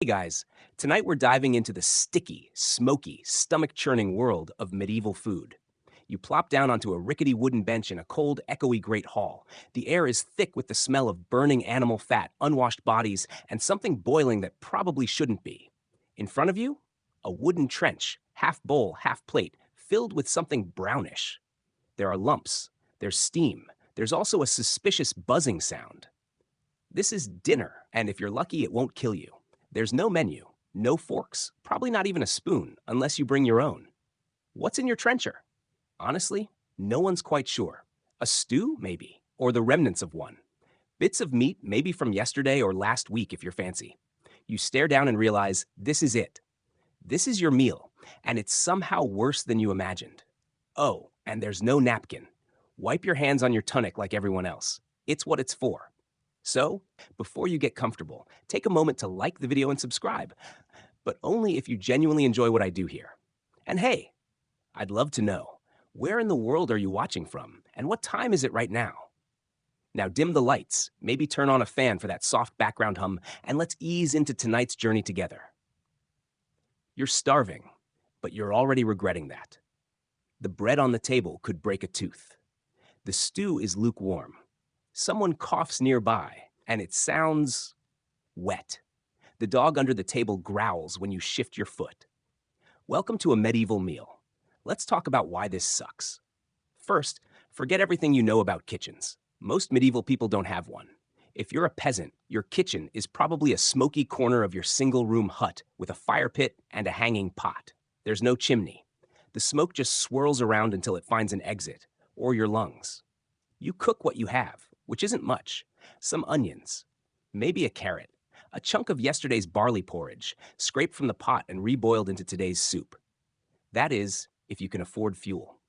Hey guys, tonight we're diving into the sticky, smoky, stomach churning world of medieval food. You plop down onto a rickety wooden bench in a cold, echoey great hall. The air is thick with the smell of burning animal fat, unwashed bodies, and something boiling that probably shouldn't be. In front of you, a wooden trench, half bowl, half plate, filled with something brownish. There are lumps, there's steam, there's also a suspicious buzzing sound. This is dinner, and if you're lucky, it won't kill you. There's no menu, no forks, probably not even a spoon, unless you bring your own. What's in your trencher? Honestly, no one's quite sure. A stew, maybe, or the remnants of one. Bits of meat, maybe from yesterday or last week if you're fancy. You stare down and realize this is it. This is your meal, and it's somehow worse than you imagined. Oh, and there's no napkin. Wipe your hands on your tunic like everyone else. It's what it's for. So, before you get comfortable, take a moment to like the video and subscribe, but only if you genuinely enjoy what I do here. And hey, I'd love to know, where in the world are you watching from, and what time is it right now? Now dim the lights, maybe turn on a fan for that soft background hum, and let's ease into tonight's journey together. You're starving, but you're already regretting that. The bread on the table could break a tooth. The stew is lukewarm. Someone coughs nearby, and it sounds wet. The dog under the table growls when you shift your foot. Welcome to a medieval meal. Let's talk about why this sucks. First, forget everything you know about kitchens. Most medieval people don't have one. If you're a peasant, your kitchen is probably a smoky corner of your single-room hut with a fire pit and a hanging pot. There's no chimney. The smoke just swirls around until it finds an exit, or your lungs. You cook what you have, which isn't much. Some onions, maybe a carrot, a chunk of yesterday's barley porridge, scraped from the pot and reboiled into today's soup. That is, if you can afford fuel.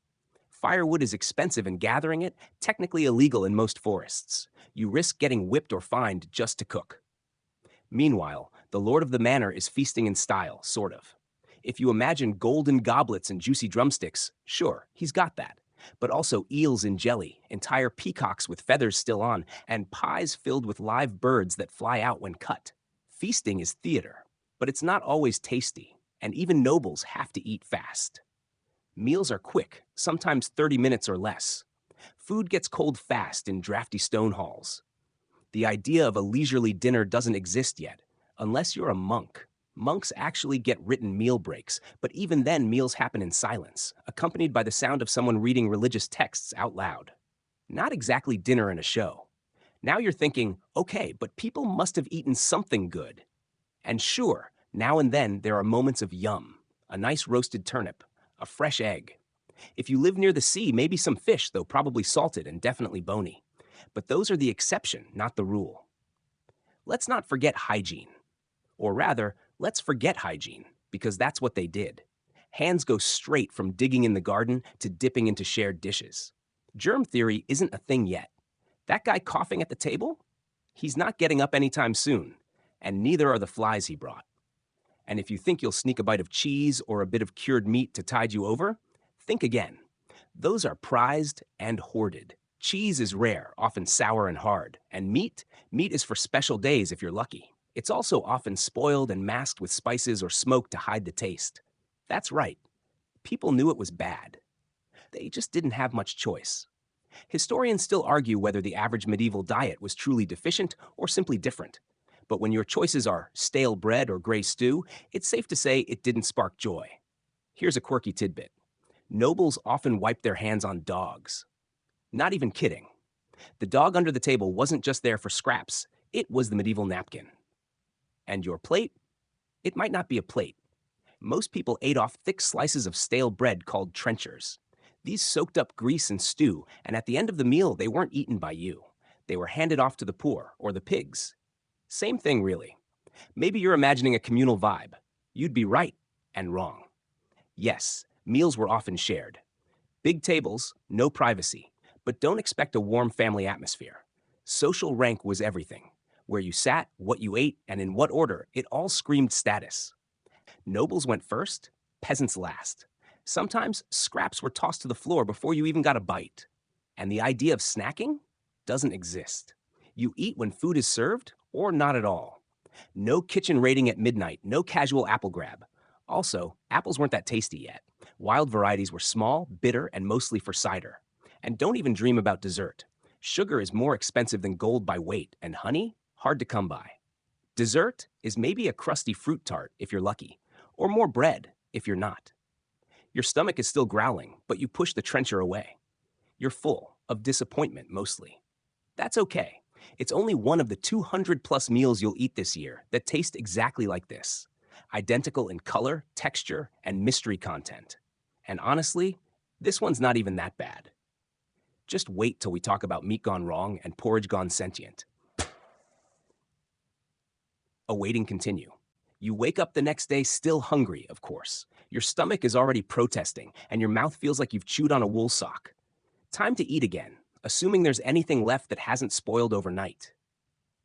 Firewood is expensive and gathering it, technically illegal in most forests. You risk getting whipped or fined just to cook. Meanwhile, the lord of the manor is feasting in style, sort of. If you imagine golden goblets and juicy drumsticks, sure, he's got that. But also eels in jelly, entire peacocks with feathers still on, and pies filled with live birds that fly out when cut. Feasting is theater, but it's not always tasty, and even nobles have to eat fast. Meals are quick, sometimes 30 minutes or less. Food gets cold fast in drafty stone halls. The idea of a leisurely dinner doesn't exist yet, unless you're a monk. Monks actually get written meal breaks, but even then meals happen in silence, accompanied by the sound of someone reading religious texts out loud. Not exactly dinner and a show. Now you're thinking, okay, but people must have eaten something good. And sure, now and then there are moments of yum, a nice roasted turnip, a fresh egg. If you live near the sea, maybe some fish, though probably salted and definitely bony. But those are the exception, not the rule. Let's not forget hygiene. Or rather, let's forget hygiene, because that's what they did. Hands go straight from digging in the garden to dipping into shared dishes. Germ theory isn't a thing yet. That guy coughing at the table? He's not getting up anytime soon, and neither are the flies he brought. And if you think you'll sneak a bite of cheese or a bit of cured meat to tide you over, think again. Those are prized and hoarded. Cheese is rare, often sour and hard, and meat is for special days if you're lucky. It's also often spoiled and masked with spices or smoke to hide the taste. That's right. People knew it was bad. They just didn't have much choice. Historians still argue whether the average medieval diet was truly deficient or simply different. But when your choices are stale bread or gray stew, it's safe to say it didn't spark joy. Here's a quirky tidbit. Nobles often wiped their hands on dogs. Not even kidding. The dog under the table wasn't just there for scraps, it was the medieval napkin. And your plate? It might not be a plate. Most people ate off thick slices of stale bread called trenchers. These soaked up grease and stew, and at the end of the meal, they weren't eaten by you. They were handed off to the poor or the pigs. Same thing, really. Maybe you're imagining a communal vibe. You'd be right and wrong. Yes, meals were often shared. Big tables, no privacy, but don't expect a warm family atmosphere. Social rank was everything. Where you sat, what you ate, and in what order, it all screamed status. Nobles went first, peasants last. Sometimes scraps were tossed to the floor before you even got a bite. And the idea of snacking doesn't exist. You eat when food is served or not at all. No kitchen raiding at midnight, no casual apple grab. Also, apples weren't that tasty yet. Wild varieties were small, bitter, and mostly for cider. And don't even dream about dessert. Sugar is more expensive than gold by weight, and honey, hard to come by. Dessert is maybe a crusty fruit tart if you're lucky, or more bread if you're not. Your stomach is still growling, but you push the trencher away. You're full of disappointment mostly. That's okay. It's only one of the 200 plus meals you'll eat this year that taste exactly like this, identical in color, texture, and mystery content. And honestly, this one's not even that bad. Just wait till we talk about meat gone wrong and porridge gone sentient. Awaiting continue. You wake up the next day still hungry, of course. Your stomach is already protesting, and your mouth feels like you've chewed on a wool sock. Time to eat again, assuming there's anything left that hasn't spoiled overnight.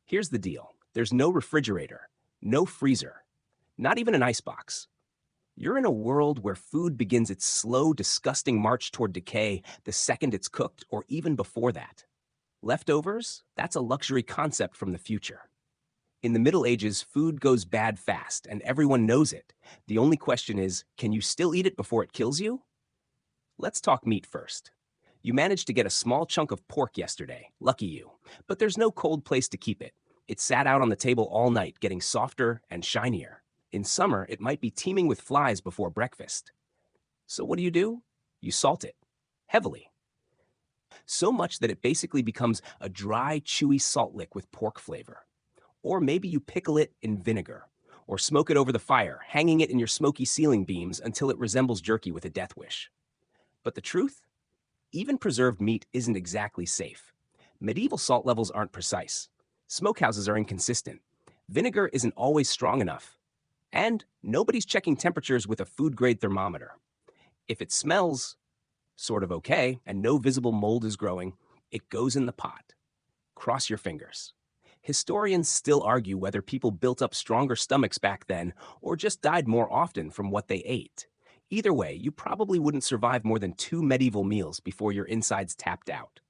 Here's the deal. There's no refrigerator, no freezer, not even an icebox. You're in a world where food begins its slow, disgusting march toward decay the second it's cooked or even before that. Leftovers? That's a luxury concept from the future. In the Middle Ages, food goes bad fast, and everyone knows it. The only question is, can you still eat it before it kills you? Let's talk meat first. You managed to get a small chunk of pork yesterday, lucky you, but there's no cold place to keep it. It sat out on the table all night, getting softer and shinier. In summer, it might be teeming with flies before breakfast. So what do? You salt it, heavily. So much that it basically becomes a dry, chewy salt lick with pork flavor. Or maybe you pickle it in vinegar, or smoke it over the fire, hanging it in your smoky ceiling beams until it resembles jerky with a death wish. But the truth? Even preserved meat isn't exactly safe. Medieval salt levels aren't precise. Smokehouses are inconsistent. Vinegar isn't always strong enough. And nobody's checking temperatures with a food-grade thermometer. If it smells sort of okay and no visible mold is growing, it goes in the pot. Cross your fingers. Historians still argue whether people built up stronger stomachs back then or just died more often from what they ate. Either way, you probably wouldn't survive more than 2 medieval meals before your insides tapped out.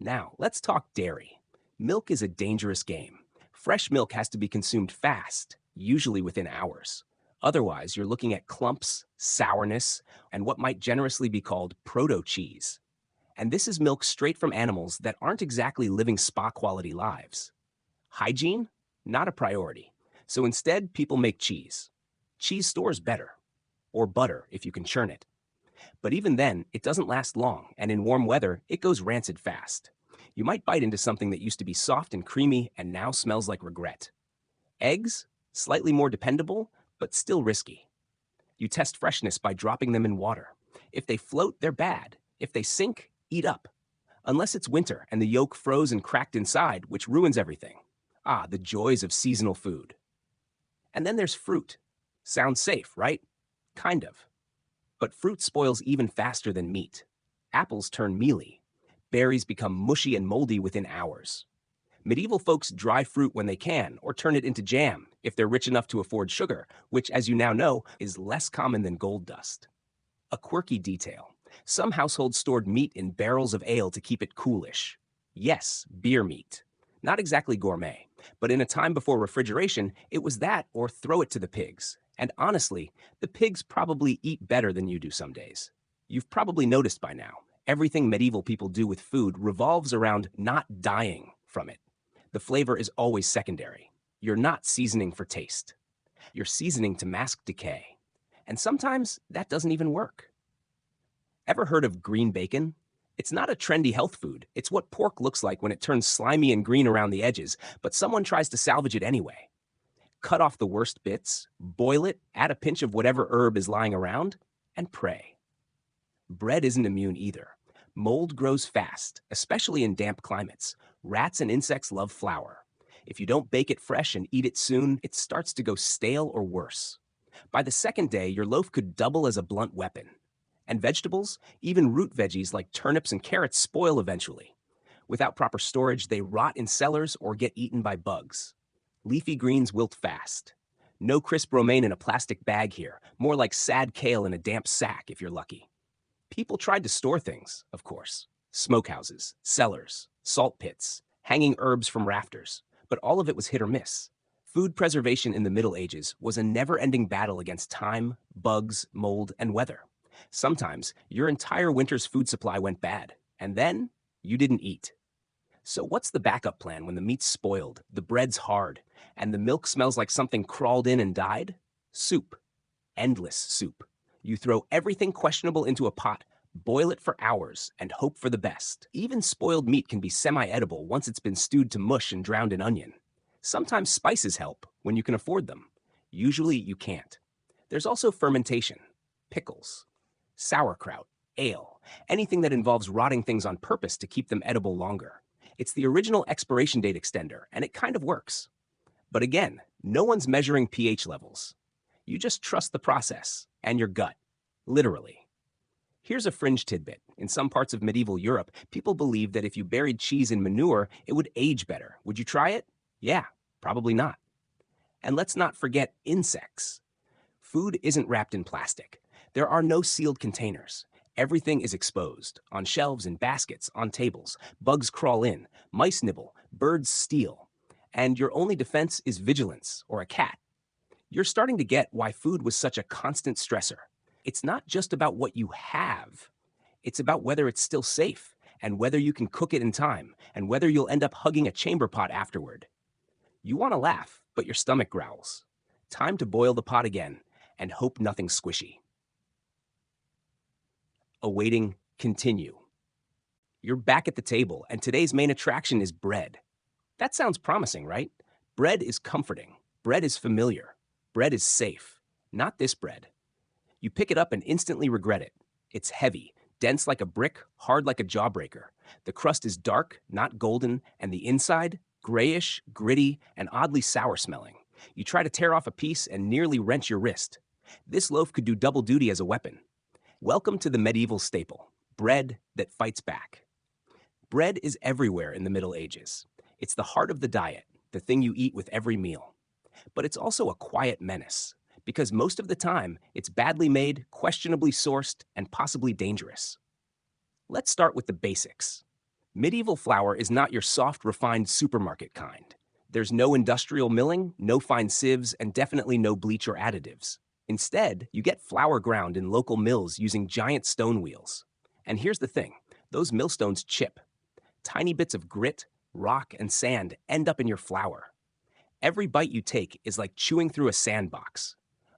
Now, let's talk dairy. Milk is a dangerous game. Fresh milk has to be consumed fast, usually within hours. Otherwise, you're looking at clumps, sourness, and what might generously be called proto-cheese. And this is milk straight from animals that aren't exactly living spa-quality lives. Hygiene? Not a priority. So instead, people make cheese. Cheese stores better. Or butter, if you can churn it. But even then, it doesn't last long, and in warm weather, it goes rancid fast. You might bite into something that used to be soft and creamy and now smells like regret. Eggs? Slightly more dependable, but still risky. You test freshness by dropping them in water. If they float, they're bad. If they sink, eat up. Unless it's winter and the yolk froze and cracked inside, which ruins everything. Ah, the joys of seasonal food. And then there's fruit. Sounds safe, right? Kind of. But fruit spoils even faster than meat. Apples turn mealy. Berries become mushy and moldy within hours. Medieval folks dry fruit when they can, or turn it into jam if they're rich enough to afford sugar, which, as you now know, is less common than gold dust. A quirky detail. Some households stored meat in barrels of ale to keep it coolish. Yes, beer meat. Not exactly gourmet, but in a time before refrigeration, it was that or throw it to the pigs. And honestly, the pigs probably eat better than you do some days. You've probably noticed by now, everything medieval people do with food revolves around not dying from it. The flavor is always secondary. You're not seasoning for taste. You're seasoning to mask decay. And sometimes that doesn't even work. Ever heard of green bacon? It's not a trendy health food. It's what pork looks like when it turns slimy and green around the edges, but someone tries to salvage it anyway. Cut off the worst bits, boil it, add a pinch of whatever herb is lying around, and pray. Bread isn't immune either. Mold grows fast, especially in damp climates. Rats and insects love flour. If you don't bake it fresh and eat it soon, it starts to go stale or worse. By the second day, your loaf could double as a blunt weapon. And vegetables, even root veggies like turnips and carrots, spoil eventually. Without proper storage, they rot in cellars or get eaten by bugs. Leafy greens wilt fast. No crisp romaine in a plastic bag here, more like sad kale in a damp sack if you're lucky. People tried to store things, of course. Smokehouses, cellars, salt pits, hanging herbs from rafters, but all of it was hit or miss. Food preservation in the Middle Ages was a never-ending battle against time, bugs, mold, and weather. Sometimes your entire winter's food supply went bad, and then you didn't eat. So what's the backup plan when the meat's spoiled, the bread's hard, and the milk smells like something crawled in and died? Soup. Endless soup. You throw everything questionable into a pot, boil it for hours, and hope for the best. Even spoiled meat can be semi-edible once it's been stewed to mush and drowned in onion. Sometimes spices help when you can afford them. Usually you can't. There's also fermentation, pickles, sauerkraut, ale, anything that involves rotting things on purpose to keep them edible longer. It's the original expiration date extender, and it kind of works. But again, no one's measuring pH levels. You just trust the process and your gut, literally. Here's a fringe tidbit. In some parts of medieval Europe, people believed that if you buried cheese in manure, it would age better. Would you try it? Yeah, probably not. And let's not forget insects. Food isn't wrapped in plastic. There are no sealed containers. Everything is exposed, on shelves, in baskets, on tables. Bugs crawl in, mice nibble, birds steal. And your only defense is vigilance or a cat. You're starting to get why food was such a constant stressor. It's not just about what you have. It's about whether it's still safe, and whether you can cook it in time, and whether you'll end up hugging a chamber pot afterward. You want to laugh, but your stomach growls. Time to boil the pot again, and hope nothing's squishy. Awaiting continue. You're back at the table, and today's main attraction is bread. That sounds promising, right? Bread is comforting. Bread is familiar. Bread is safe. Not this bread. You pick it up and instantly regret it. It's heavy, dense like a brick, hard like a jawbreaker. The crust is dark, not golden, and the inside, grayish, gritty, and oddly sour smelling. You try to tear off a piece and nearly wrench your wrist. This loaf could do double duty as a weapon. Welcome to the medieval staple, bread that fights back. Bread is everywhere in the Middle Ages. It's the heart of the diet, the thing you eat with every meal. But it's also a quiet menace, because most of the time, it's badly made, questionably sourced, and possibly dangerous. Let's start with the basics. Medieval flour is not your soft, refined supermarket kind. There's no industrial milling, no fine sieves, and definitely no bleach or additives. Instead, you get flour ground in local mills using giant stone wheels. And here's the thing, those millstones chip. Tiny bits of grit, rock, and sand end up in your flour. Every bite you take is like chewing through a sandbox.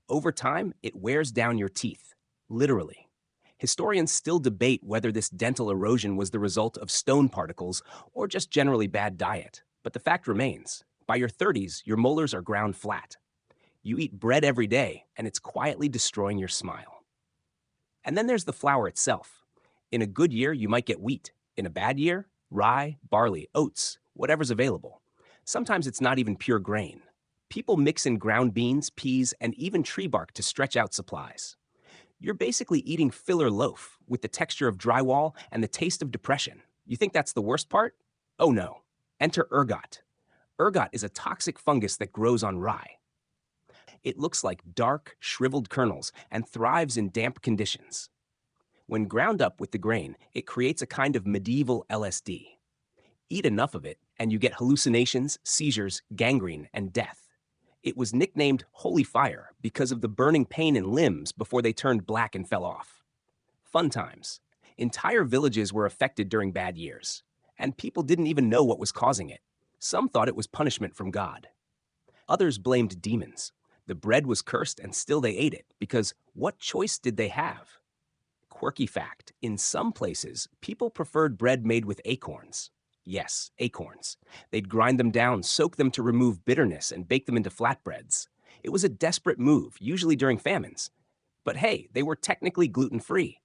Over time, it wears down your teeth, literally. Historians still debate whether this dental erosion was the result of stone particles or just generally bad diet. But the fact remains, by your 30s, your molars are ground flat. You eat bread every day, and it's quietly destroying your smile. And then there's the flour itself. In a good year, you might get wheat. In a bad year, rye, barley, oats, whatever's available. Sometimes it's not even pure grain. People mix in ground beans, peas, and even tree bark to stretch out supplies. You're basically eating filler loaf with the texture of drywall and the taste of depression. You think that's the worst part? Oh no. Enter ergot. Ergot is a toxic fungus that grows on rye. It looks like dark, shriveled kernels and thrives in damp conditions. When ground up with the grain, it creates a kind of medieval LSD. Eat enough of it, and you get hallucinations, seizures, gangrene, and death. It was nicknamed Holy Fire because of the burning pain in limbs before they turned black and fell off. Fun times. Entire villages were affected during bad years, and people didn't even know what was causing it. Some thought it was punishment from God. Others blamed demons. The bread was cursed and still they ate it, because what choice did they have? Quirky fact, in some places, people preferred bread made with acorns. Yes, acorns. They'd grind them down, soak them to remove bitterness, and bake them into flatbreads. It was a desperate move, usually during famines. But hey, they were technically gluten-free.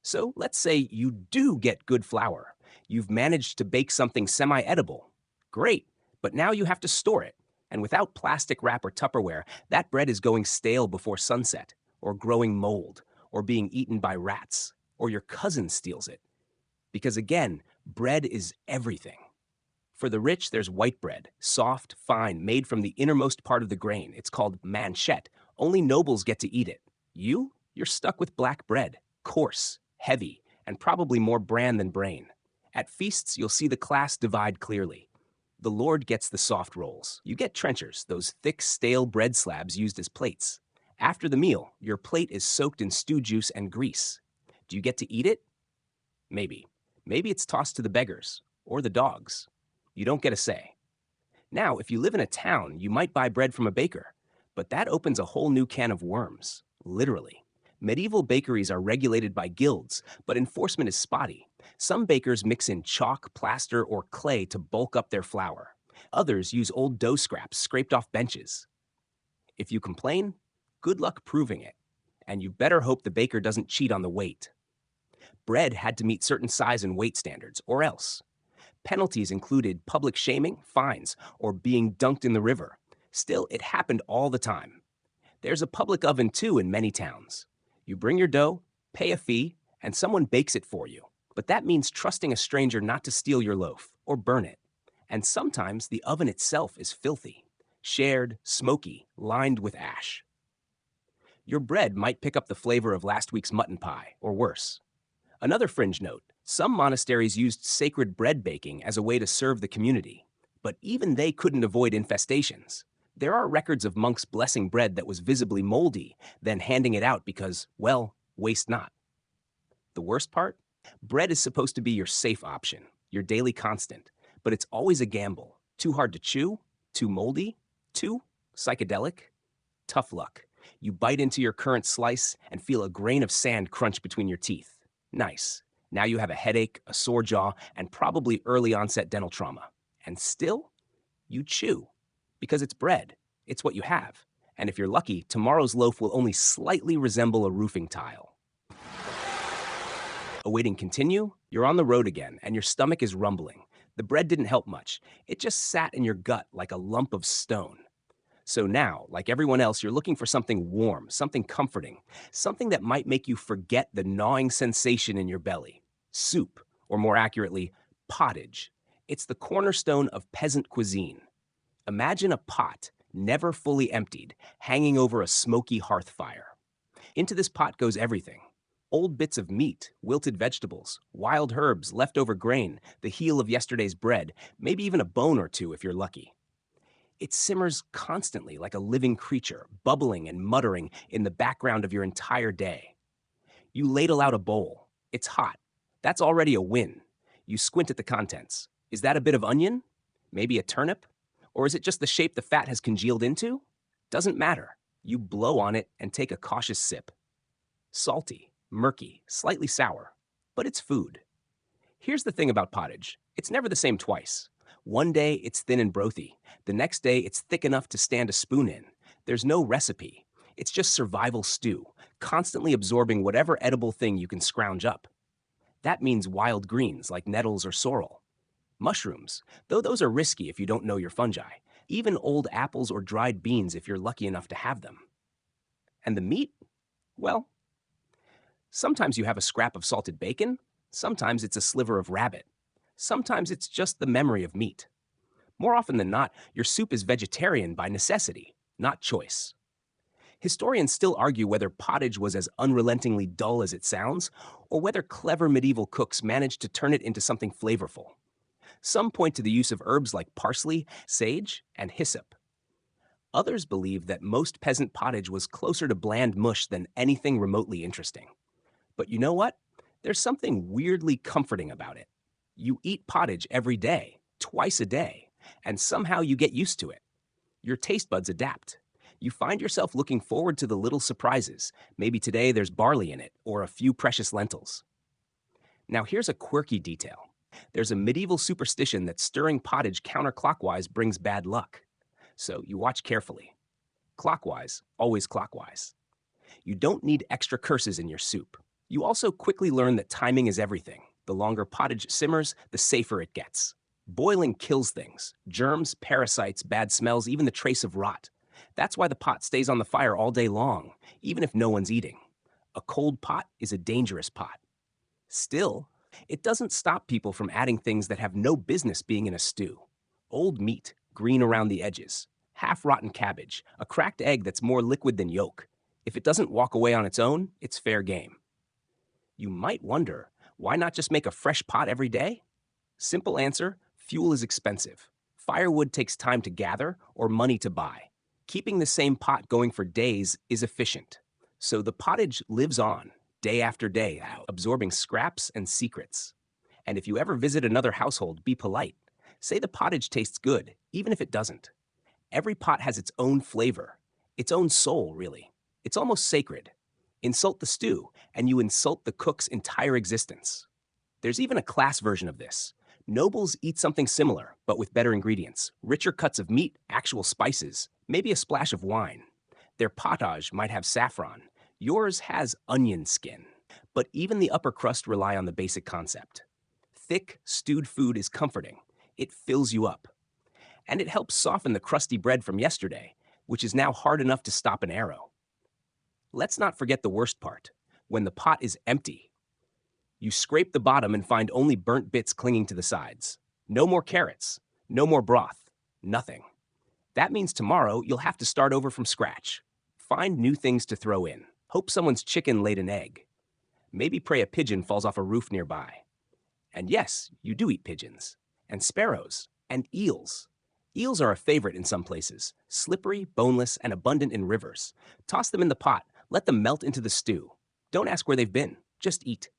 So let's say you do get good flour. You've managed to bake something semi-edible. Great, but now you have to store it. And without plastic wrap or Tupperware, that bread is going stale before sunset, or growing mold, or being eaten by rats, or your cousin steals it. Because again, bread is everything. For the rich, there's white bread, soft, fine, made from the innermost part of the grain. It's called manchette. Only nobles get to eat it. You're stuck with black bread, coarse, heavy, and probably more bran than brain. At feasts, you'll see the class divide clearly. The Lord gets the soft rolls. You get trenchers, those thick, stale bread slabs used as plates. After the meal, your plate is soaked in stew juice and grease. Do you get to eat it? Maybe. Maybe it's tossed to the beggars or the dogs. You don't get a say. Now, if you live in a town, you might buy bread from a baker, but that opens a whole new can of worms, literally. Medieval bakeries are regulated by guilds, but enforcement is spotty. Some bakers mix in chalk, plaster, or clay to bulk up their flour. Others use old dough scraps scraped off benches. If you complain, good luck proving it, and you better hope the baker doesn't cheat on the weight. Bread had to meet certain size and weight standards, or else. Penalties included public shaming, fines, or being dunked in the river. Still, it happened all the time. There's a public oven too in many towns. You bring your dough, pay a fee, and someone bakes it for you. But that means trusting a stranger not to steal your loaf or burn it. And sometimes the oven itself is filthy, shared, smoky, lined with ash. Your bread might pick up the flavor of last week's mutton pie, or worse. Another fringe note, some monasteries used sacred bread baking as a way to serve the community, but even they couldn't avoid infestations. There are records of monks blessing bread that was visibly moldy, then handing it out because, well, waste not. The worst part? Bread is supposed to be your safe option, your daily constant, but it's always a gamble. Too hard to chew? Too moldy? Too psychedelic? Tough luck. You bite into your current slice and feel a grain of sand crunch between your teeth. Nice. Now you have a headache, a sore jaw, and probably early onset dental trauma. And still, you chew. Because it's bread. It's what you have. And if you're lucky, tomorrow's loaf will only slightly resemble a roofing tile. Awaiting continue, you're on the road again, and your stomach is rumbling. The bread didn't help much. It just sat in your gut like a lump of stone. So now, like everyone else, you're looking for something warm, something comforting, something that might make you forget the gnawing sensation in your belly. Soup, or more accurately, pottage. It's the cornerstone of peasant cuisine. Imagine a pot, never fully emptied, hanging over a smoky hearth fire. Into this pot goes everything. Old bits of meat, wilted vegetables, wild herbs, leftover grain, the heel of yesterday's bread, maybe even a bone or two if you're lucky. It simmers constantly like a living creature, bubbling and muttering in the background of your entire day. You ladle out a bowl. It's hot. That's already a win. You squint at the contents. Is that a bit of onion? Maybe a turnip? Or is it just the shape the fat has congealed into? Doesn't matter. You blow on it and take a cautious sip. Salty, murky, slightly sour, but it's food. Here's the thing about pottage. It's never the same twice. One day it's thin and brothy. The next day it's thick enough to stand a spoon in. There's no recipe. It's just survival stew, constantly absorbing whatever edible thing you can scrounge up. That means wild greens like nettles or sorrel. Mushrooms, though those are risky if you don't know your fungi. Even old apples or dried beans if you're lucky enough to have them. And the meat? Well, sometimes you have a scrap of salted bacon. Sometimes it's a sliver of rabbit. Sometimes it's just the memory of meat. More often than not, your soup is vegetarian by necessity, not choice. Historians still argue whether pottage was as unrelentingly dull as it sounds, or whether clever medieval cooks managed to turn it into something flavorful. Some point to the use of herbs like parsley, sage, and hyssop. Others believe that most peasant pottage was closer to bland mush than anything remotely interesting. But you know what? There's something weirdly comforting about it. You eat pottage every day, twice a day, and somehow you get used to it. Your taste buds adapt. You find yourself looking forward to the little surprises. Maybe today there's barley in it, or a few precious lentils. Now here's a quirky detail. There's a medieval superstition that stirring pottage counterclockwise brings bad luck. So you watch carefully. Clockwise, always clockwise. You don't need extra curses in your soup. You also quickly learn that timing is everything. The longer pottage simmers, the safer it gets. Boiling kills things. Germs, parasites, bad smells, even the trace of rot. That's why the pot stays on the fire all day long, even if no one's eating. A cold pot is a dangerous pot. Still, it doesn't stop people from adding things that have no business being in a stew. Old meat, green around the edges, half-rotten cabbage, a cracked egg that's more liquid than yolk. If it doesn't walk away on its own, it's fair game. You might wonder, why not just make a fresh pot every day? Simple answer, fuel is expensive. Firewood takes time to gather or money to buy. Keeping the same pot going for days is efficient. So the pottage lives on, day after day, absorbing scraps and secrets. And if you ever visit another household, be polite. Say the pottage tastes good, even if it doesn't. Every pot has its own flavor, its own soul, really. It's almost sacred. Insult the stew, and you insult the cook's entire existence. There's even a class version of this. Nobles eat something similar, but with better ingredients, richer cuts of meat, actual spices, maybe a splash of wine. Their potage might have saffron. Yours has onion skin. But even the upper crust rely on the basic concept. Thick, stewed food is comforting. It fills you up. And it helps soften the crusty bread from yesterday, which is now hard enough to stop an arrow. Let's not forget the worst part, when the pot is empty. You scrape the bottom and find only burnt bits clinging to the sides. No more carrots, no more broth, nothing. That means tomorrow you'll have to start over from scratch. Find new things to throw in. Hope someone's chicken laid an egg. Maybe pray a pigeon falls off a roof nearby. And yes, you do eat pigeons, and sparrows, and eels. Eels are a favorite in some places, slippery, boneless, and abundant in rivers. Toss them in the pot, let them melt into the stew. Don't ask where they've been, just eat.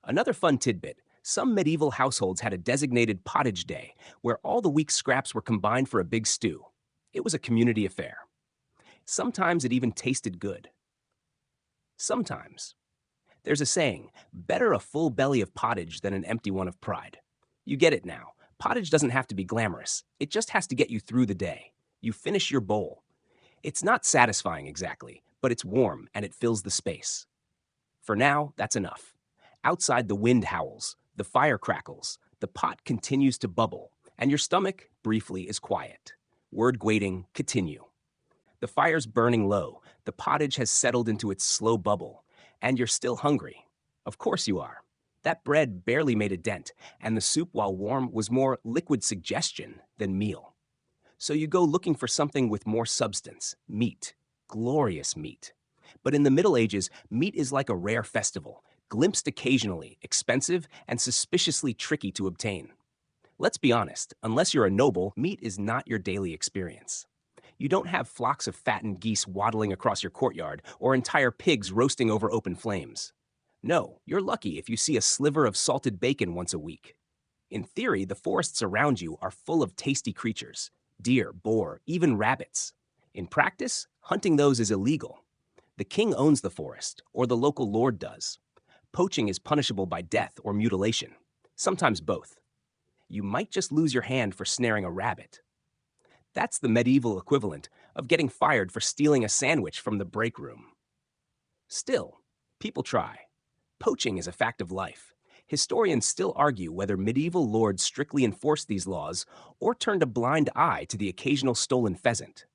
Another fun tidbit, some medieval households had a designated pottage day where all the week's scraps were combined for a big stew. It was a community affair. Sometimes it even tasted good. Sometimes. There's a saying, better a full belly of pottage than an empty one of pride. You get it now. Pottage doesn't have to be glamorous. It just has to get you through the day. You finish your bowl. It's not satisfying exactly, but it's warm and it fills the space. For now, that's enough. Outside, the wind howls, the fire crackles, the pot continues to bubble, and your stomach, briefly, is quiet. Word waiting, continue. The fire's burning low, the pottage has settled into its slow bubble, and you're still hungry. Of course you are. That bread barely made a dent, and the soup, while warm, was more liquid suggestion than meal. So you go looking for something with more substance, meat, glorious meat. But in the Middle Ages, meat is like a rare festival, glimpsed occasionally, expensive, and suspiciously tricky to obtain. Let's be honest, unless you're a noble, meat is not your daily experience. You don't have flocks of fattened geese waddling across your courtyard or entire pigs roasting over open flames. No, you're lucky if you see a sliver of salted bacon once a week. In theory, the forests around you are full of tasty creatures, deer, boar, even rabbits. In practice, hunting those is illegal. The king owns the forest, or the local lord does. Poaching is punishable by death or mutilation, sometimes both. You might just lose your hand for snaring a rabbit. That's the medieval equivalent of getting fired for stealing a sandwich from the break room. Still, people try. Poaching is a fact of life. Historians still argue whether medieval lords strictly enforced these laws or turned a blind eye to the occasional stolen pheasant.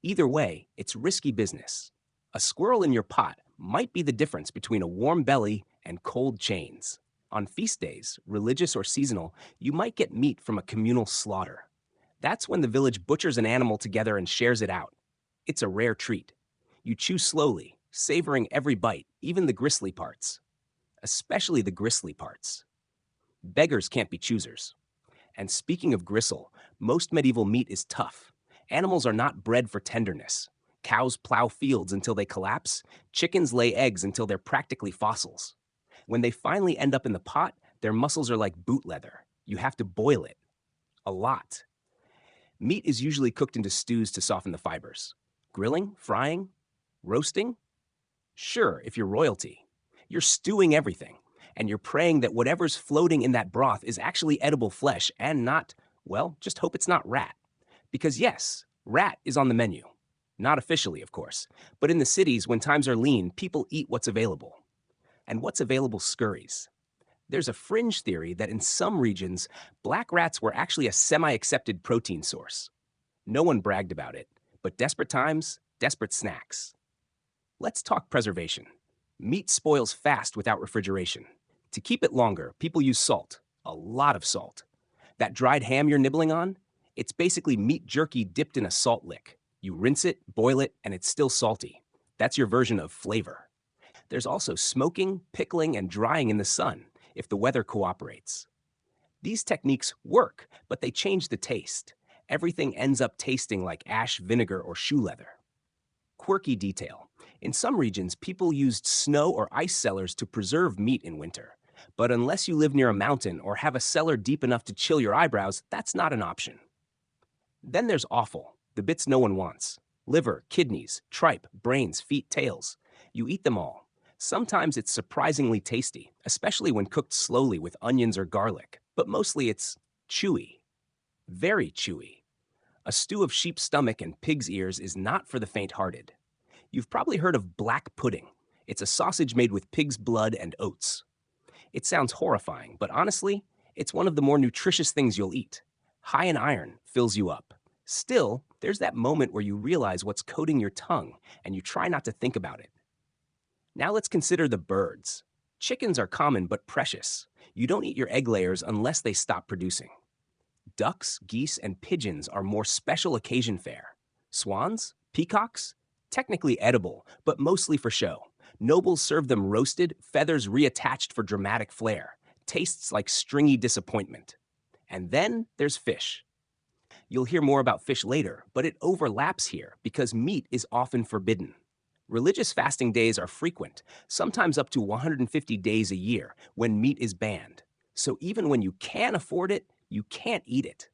Either way, it's risky business. A squirrel in your pot might be the difference between a warm belly and cold chains. On feast days, religious or seasonal, you might get meat from a communal slaughter. That's when the village butchers an animal together and shares it out. It's a rare treat. You chew slowly, savoring every bite, even the gristly parts. Especially the gristly parts. Beggars can't be choosers. And speaking of gristle, most medieval meat is tough. Animals are not bred for tenderness. Cows plow fields until they collapse. Chickens lay eggs until they're practically fossils. When they finally end up in the pot, their muscles are like boot leather. You have to boil it. A lot. Meat is usually cooked into stews to soften the fibers. Grilling? Frying? Roasting? Sure, if you're royalty. You're stewing everything, and you're praying that whatever's floating in that broth is actually edible flesh and not, well, just hope it's not rat. Because yes, rat is on the menu. Not officially, of course, but in the cities, when times are lean, people eat what's available. And what's available scurries. There's a fringe theory that in some regions, black rats were actually a semi-accepted protein source. No one bragged about it, but desperate times, desperate snacks. Let's talk preservation. Meat spoils fast without refrigeration. To keep it longer, people use salt, a lot of salt. That dried ham you're nibbling on? It's basically meat jerky dipped in a salt lick. You rinse it, boil it, and it's still salty. That's your version of flavor. There's also smoking, pickling, and drying in the sun, if the weather cooperates. These techniques work, but they change the taste. Everything ends up tasting like ash vinegar or shoe leather. Quirky detail. In some regions, people used snow or ice cellars to preserve meat in winter. But unless you live near a mountain or have a cellar deep enough to chill your eyebrows, that's not an option. Then there's offal, the bits no one wants. Liver, kidneys, tripe, brains, feet, tails. You eat them all. Sometimes it's surprisingly tasty, especially when cooked slowly with onions or garlic, but mostly it's chewy. Very chewy. A stew of sheep's stomach and pig's ears is not for the faint-hearted. You've probably heard of black pudding. It's a sausage made with pig's blood and oats. It sounds horrifying, but honestly, it's one of the more nutritious things you'll eat. High in iron, fills you up. Still, there's that moment where you realize what's coating your tongue, and you try not to think about it. Now let's consider the birds. Chickens are common but precious. You don't eat your egg layers unless they stop producing. Ducks, geese, and pigeons are more special occasion fare. Swans, peacocks, technically edible, but mostly for show. Nobles serve them roasted, feathers reattached for dramatic flair. Tastes like stringy disappointment. And then there's fish. You'll hear more about fish later, but it overlaps here because meat is often forbidden. Religious fasting days are frequent, sometimes up to 150 days a year, when meat is banned. So even when you can afford it, you can't eat it.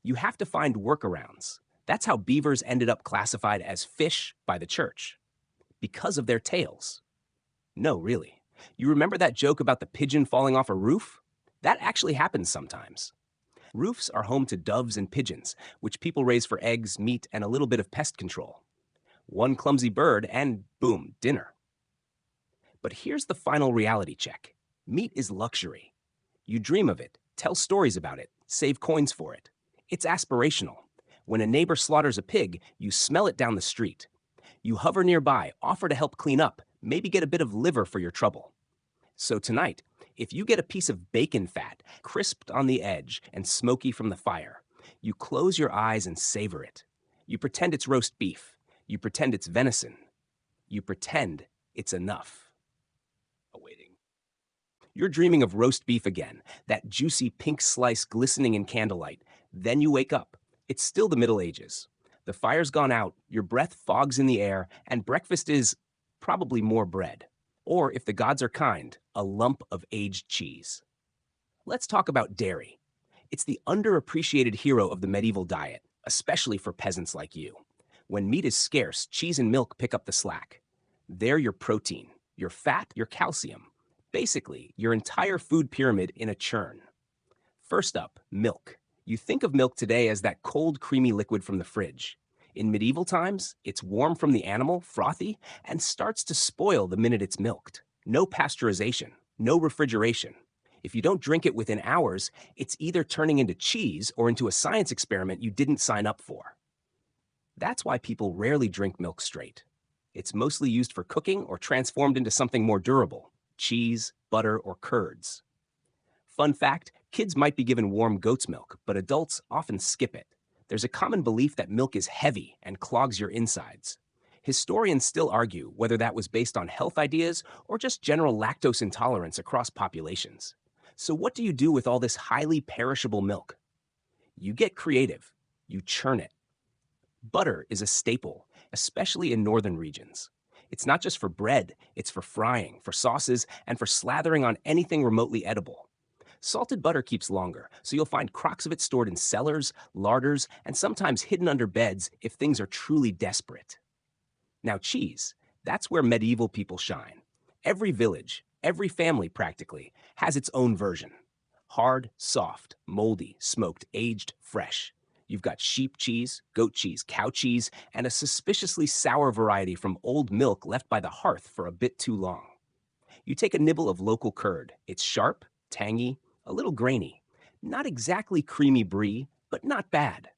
You have to find workarounds. That's how beavers ended up classified as fish by the church. Because of their tails. No, really. You remember that joke about the pigeon falling off a roof? That actually happens sometimes. Roofs are home to doves and pigeons, which people raise for eggs, meat, and a little bit of pest control. One clumsy bird and boom, dinner. But here's the final reality check. Meat is luxury. You dream of it, tell stories about it, save coins for it. It's aspirational. When a neighbor slaughters a pig, you smell it down the street. You hover nearby, offer to help clean up, maybe get a bit of liver for your trouble. So tonight, if you get a piece of bacon fat, crisped on the edge and smoky from the fire, you close your eyes and savor it. You pretend it's roast beef. You pretend it's venison. You pretend it's enough. Awaiting. You're dreaming of roast beef again, that juicy pink slice glistening in candlelight. Then you wake up. It's still the Middle Ages. The fire's gone out, your breath fogs in the air, and breakfast is probably more bread. Or, if the gods are kind, a lump of aged cheese. Let's talk about dairy. It's the underappreciated hero of the medieval diet, especially for peasants like you. When meat is scarce, cheese and milk pick up the slack. They're your protein, your fat, your calcium. Basically, your entire food pyramid in a churn. First up, milk. You think of milk today as that cold, creamy liquid from the fridge. In medieval times, it's warm from the animal, frothy, and starts to spoil the minute it's milked. No pasteurization, no refrigeration. If you don't drink it within hours, it's either turning into cheese or into a science experiment you didn't sign up for. That's why people rarely drink milk straight. It's mostly used for cooking or transformed into something more durable, cheese, butter, or curds. Fun fact, kids might be given warm goat's milk, but adults often skip it. There's a common belief that milk is heavy and clogs your insides. Historians still argue whether that was based on health ideas or just general lactose intolerance across populations. So what do you do with all this highly perishable milk? You get creative. You churn it. Butter is a staple, especially in northern regions. It's not just for bread, it's for frying, for sauces, and for slathering on anything remotely edible. Salted butter keeps longer, so you'll find crocks of it stored in cellars, larders, and sometimes hidden under beds if things are truly desperate. Now cheese, that's where medieval people shine. Every village, every family practically, has its own version. Hard, soft, moldy, smoked, aged, fresh. You've got sheep cheese, goat cheese, cow cheese, and a suspiciously sour variety from old milk left by the hearth for a bit too long. You take a nibble of local curd. It's sharp, tangy, a little grainy. Not exactly creamy brie, but not bad.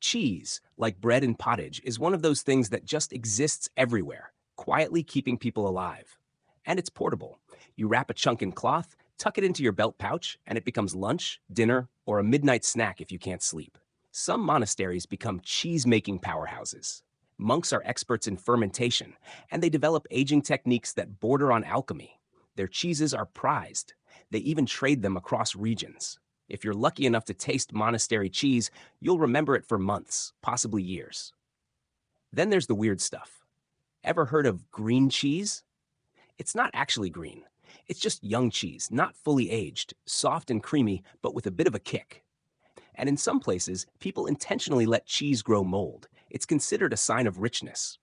Cheese, like bread and pottage, is one of those things that just exists everywhere, quietly keeping people alive. And it's portable. You wrap a chunk in cloth, tuck it into your belt pouch, and it becomes lunch, dinner, or a midnight snack if you can't sleep. Some monasteries become cheese-making powerhouses. Monks are experts in fermentation, and they develop aging techniques that border on alchemy. Their cheeses are prized. They even trade them across regions. If you're lucky enough to taste monastery cheese, you'll remember it for months, possibly years. Then there's the weird stuff. Ever heard of green cheese? It's not actually green. It's just young cheese, not fully aged, soft and creamy, but with a bit of a kick. And in some places, people intentionally let cheese grow mold. It's considered a sign of richness.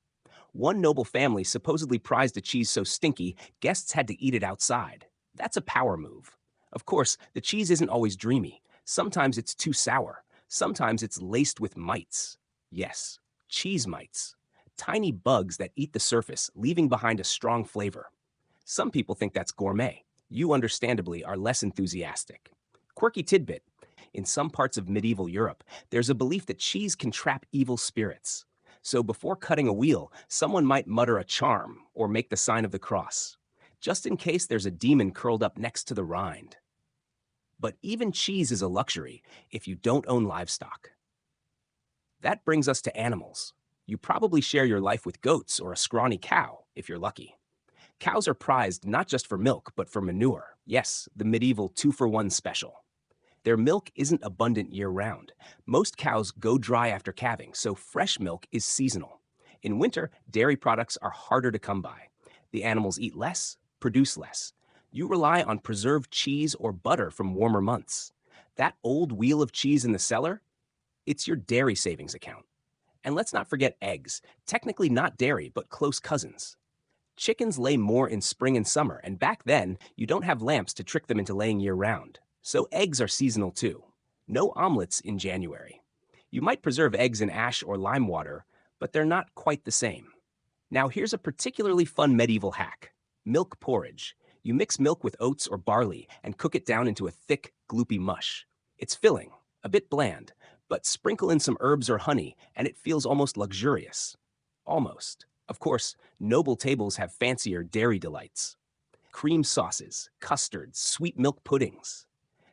One noble family supposedly prized a cheese so stinky, guests had to eat it outside. That's a power move. Of course, the cheese isn't always dreamy. Sometimes it's too sour. Sometimes it's laced with mites. Yes, cheese mites. Tiny bugs that eat the surface, leaving behind a strong flavor. Some people think that's gourmet. You, understandably, are less enthusiastic. Quirky tidbit. In some parts of medieval Europe, there's a belief that cheese can trap evil spirits. So before cutting a wheel, someone might mutter a charm or make the sign of the cross, just in case there's a demon curled up next to the rind. But even cheese is a luxury if you don't own livestock. That brings us to animals. You probably share your life with goats or a scrawny cow, if you're lucky. Cows are prized not just for milk, but for manure. Yes, the medieval 2-for-1 special. Their milk isn't abundant year-round. Most cows go dry after calving, so fresh milk is seasonal. In winter, dairy products are harder to come by. The animals eat less, produce less. You rely on preserved cheese or butter from warmer months. That old wheel of cheese in the cellar? It's your dairy savings account. And let's not forget eggs, technically not dairy, but close cousins. Chickens lay more in spring and summer, and back then, you don't have lamps to trick them into laying year-round. So eggs are seasonal too. No omelets in January. You might preserve eggs in ash or lime water, but they're not quite the same. Now here's a particularly fun medieval hack. Milk porridge. You mix milk with oats or barley and cook it down into a thick, gloopy mush. It's filling, a bit bland, but sprinkle in some herbs or honey and it feels almost luxurious. Almost. Of course, noble tables have fancier dairy delights. Cream sauces, custards, sweet milk puddings.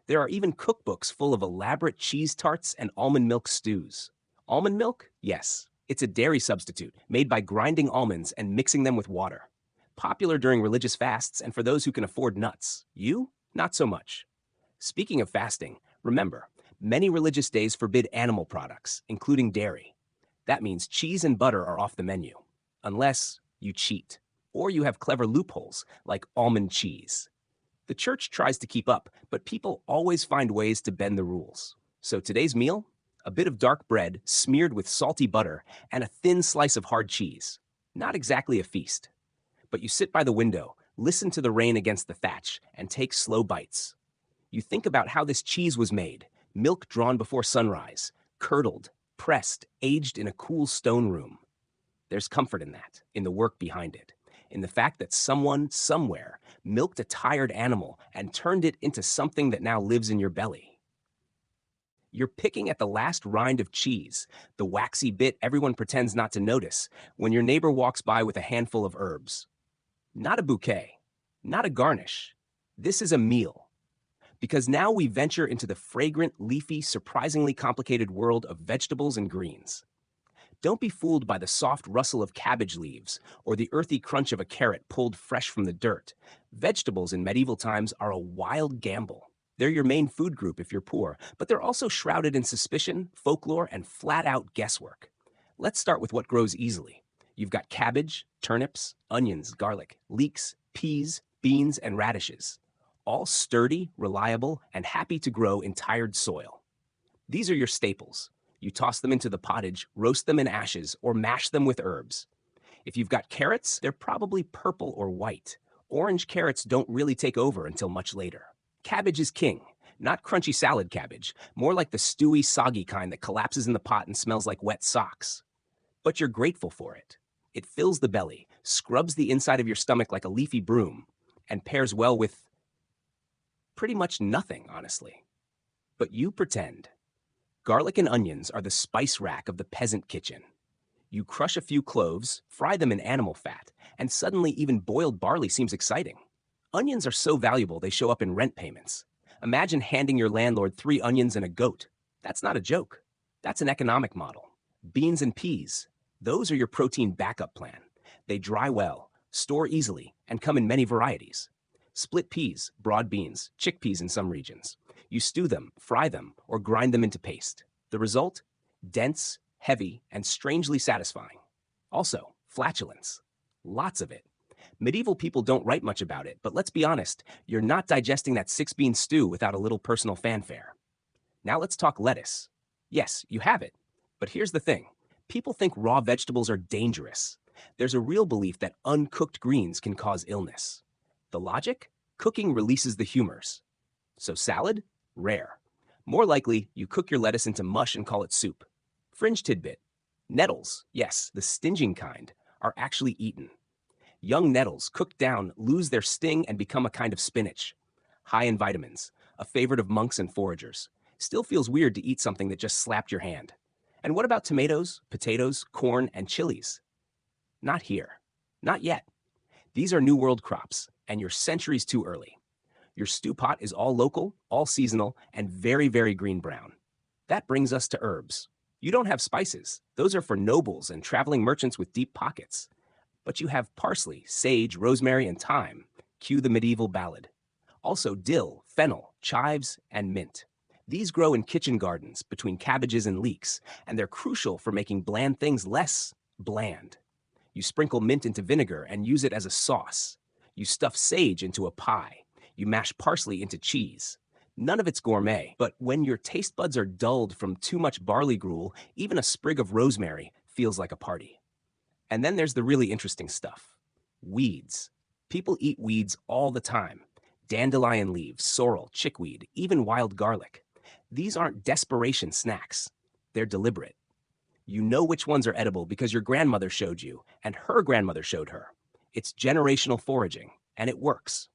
There are even cookbooks full of elaborate cheese tarts and almond milk stews. Almond milk? Yes. It's a dairy substitute made by grinding almonds and mixing them with water. Popular during religious fasts and for those who can afford nuts. You? Not so much. Speaking of fasting, remember, many religious days forbid animal products, including dairy. That means cheese and butter are off the menu. Unless you cheat. Or you have clever loopholes, like almond cheese. The church tries to keep up, but people always find ways to bend the rules. So today's meal? A bit of dark bread smeared with salty butter and a thin slice of hard cheese. Not exactly a feast. But you sit by the window, listen to the rain against the thatch, and take slow bites. You think about how this cheese was made, milk drawn before sunrise, curdled, pressed, aged in a cool stone room. There's comfort in that, in the work behind it. In the fact that someone, somewhere, milked a tired animal and turned it into something that now lives in your belly. You're picking at the last rind of cheese, the waxy bit everyone pretends not to notice, when your neighbor walks by with a handful of herbs. Not a bouquet, not a garnish. This is a meal. Because now we venture into the fragrant, leafy, surprisingly complicated world of vegetables and greens. Don't be fooled by the soft rustle of cabbage leaves or the earthy crunch of a carrot pulled fresh from the dirt. Vegetables in medieval times are a wild gamble. They're your main food group if you're poor, but they're also shrouded in suspicion, folklore, and flat-out guesswork. Let's start with what grows easily. You've got cabbage, turnips, onions, garlic, leeks, peas, beans, and radishes. All sturdy, reliable, and happy to grow in tired soil. These are your staples. You toss them into the pottage, roast them in ashes, or mash them with herbs. If you've got carrots, they're probably purple or white. Orange carrots don't really take over until much later. Cabbage is king. Not crunchy salad cabbage, more like the stewy, soggy kind that collapses in the pot and smells like wet socks. But you're grateful for it. It fills the belly, scrubs the inside of your stomach like a leafy broom, and pairs well with pretty much nothing, honestly. But you pretend. Garlic and onions are the spice rack of the peasant kitchen. You crush a few cloves, fry them in animal fat, and suddenly even boiled barley seems exciting. Onions are so valuable they show up in rent payments. Imagine handing your landlord 3 onions and a goat. That's not a joke. That's an economic model. Beans and peas. Those are your protein backup plan. They dry well, store easily, and come in many varieties. Split peas, broad beans, chickpeas in some regions. You stew them, fry them, or grind them into paste. The result? Dense, heavy, and strangely satisfying. Also, flatulence. Lots of it. Medieval people don't write much about it, but let's be honest, you're not digesting that six-bean stew without a little personal fanfare. Now let's talk lettuce. Yes, you have it. But here's the thing. People think raw vegetables are dangerous. There's a real belief that uncooked greens can cause illness. The logic? Cooking releases the humors. So salad? Rare. More likely, you cook your lettuce into mush and call it soup. Fringe tidbit. Nettles, yes, the stinging kind, are actually eaten. Young nettles, cooked down, lose their sting and become a kind of spinach. High in vitamins, a favorite of monks and foragers. Still feels weird to eat something that just slapped your hand. And what about tomatoes, potatoes, corn, and chilies? Not here. Not yet. These are New World crops, and you're centuries too early. Your stew pot is all local, all seasonal, and very, very green-brown. That brings us to herbs. You don't have spices. Those are for nobles and traveling merchants with deep pockets. But you have parsley, sage, rosemary, and thyme. Cue the medieval ballad. Also dill, fennel, chives, and mint. These grow in kitchen gardens between cabbages and leeks, and they're crucial for making bland things less bland. You sprinkle mint into vinegar and use it as a sauce. You stuff sage into a pie. You mash parsley into cheese. None of it's gourmet, but when your taste buds are dulled from too much barley gruel, even a sprig of rosemary feels like a party. And then there's the really interesting stuff. Weeds. People eat weeds all the time. Dandelion leaves, sorrel, chickweed, even wild garlic. These aren't desperation snacks. They're deliberate. You know which ones are edible because your grandmother showed you, and her grandmother showed her. It's generational foraging, and it works.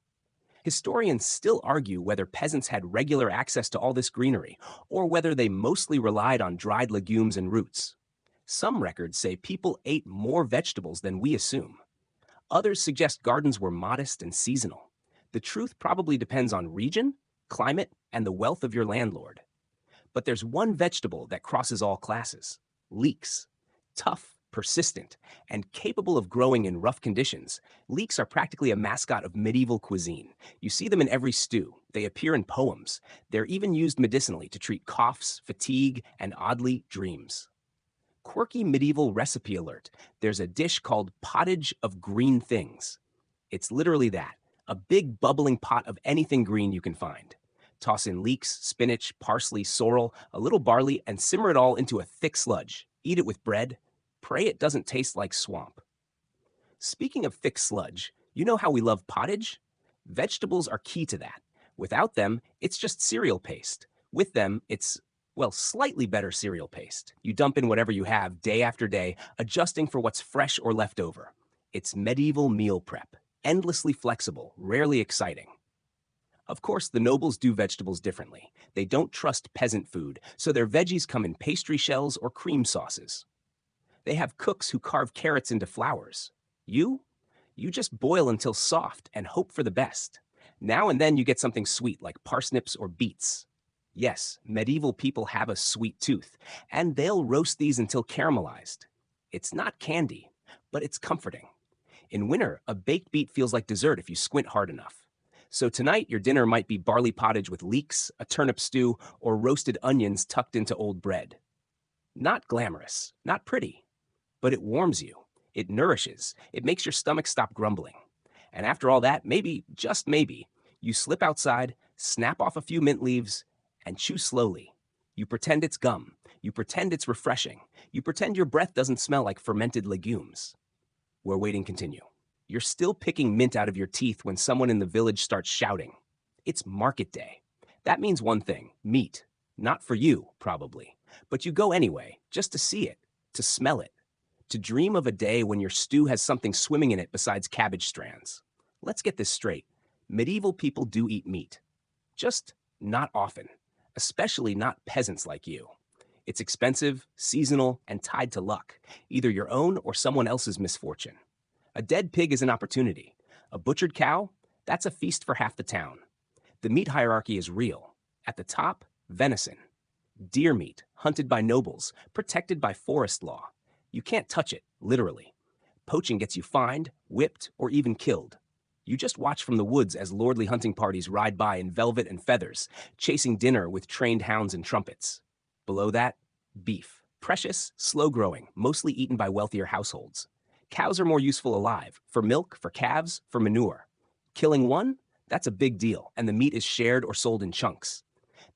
Historians still argue whether peasants had regular access to all this greenery, or whether they mostly relied on dried legumes and roots. Some records say people ate more vegetables than we assume. Others suggest gardens were modest and seasonal. The truth probably depends on region, climate, and the wealth of your landlord. But there's one vegetable that crosses all classes: leeks. Tough, persistent, and capable of growing in rough conditions, leeks are practically a mascot of medieval cuisine. You see them in every stew. They appear in poems. They're even used medicinally to treat coughs, fatigue, and oddly, dreams. Quirky medieval recipe alert. There's a dish called pottage of green things. It's literally that, a big bubbling pot of anything green you can find. Toss in leeks, spinach, parsley, sorrel, a little barley, and simmer it all into a thick sludge. Eat it with bread. Pray it doesn't taste like swamp. Speaking of thick sludge, you know how we love pottage? Vegetables are key to that. Without them, it's just cereal paste. With them, it's, well, slightly better cereal paste. You dump in whatever you have day after day, adjusting for what's fresh or left over. It's medieval meal prep. Endlessly flexible, rarely exciting. Of course, the nobles do vegetables differently. They don't trust peasant food, so their veggies come in pastry shells or cream sauces. They have cooks who carve carrots into flowers. You just boil until soft and hope for the best. Now and then you get something sweet like parsnips or beets. Yes, medieval people have a sweet tooth, and they'll roast these until caramelized. It's not candy, but it's comforting. In winter, a baked beet feels like dessert if you squint hard enough. So tonight, your dinner might be barley pottage with leeks, a turnip stew, or roasted onions tucked into old bread. Not glamorous, not pretty, but it warms you. It nourishes. It makes your stomach stop grumbling. And after all that, maybe, just maybe, you slip outside, snap off a few mint leaves, and chew slowly. You pretend it's gum. You pretend it's refreshing. You pretend your breath doesn't smell like fermented legumes. We're waiting continue. You're still picking mint out of your teeth when someone in the village starts shouting. It's market day. That means one thing: meat. Not for you, probably. But you go anyway, just to see it, to smell it, to dream of a day when your stew has something swimming in it besides cabbage strands. Let's get this straight. Medieval people do eat meat. Just not often, especially not peasants like you. It's expensive, seasonal, and tied to luck, either your own or someone else's misfortune. A dead pig is an opportunity. A butchered cow? That's a feast for half the town. The meat hierarchy is real. At the top, venison. Deer meat, hunted by nobles, protected by forest law. You can't touch it, literally. Poaching gets you fined, whipped, or even killed. You just watch from the woods as lordly hunting parties ride by in velvet and feathers, chasing dinner with trained hounds and trumpets. Below that, beef. Precious, slow growing, mostly eaten by wealthier households. Cows are more useful alive, for milk, for calves, for manure. Killing one? That's a big deal, and the meat is shared or sold in chunks.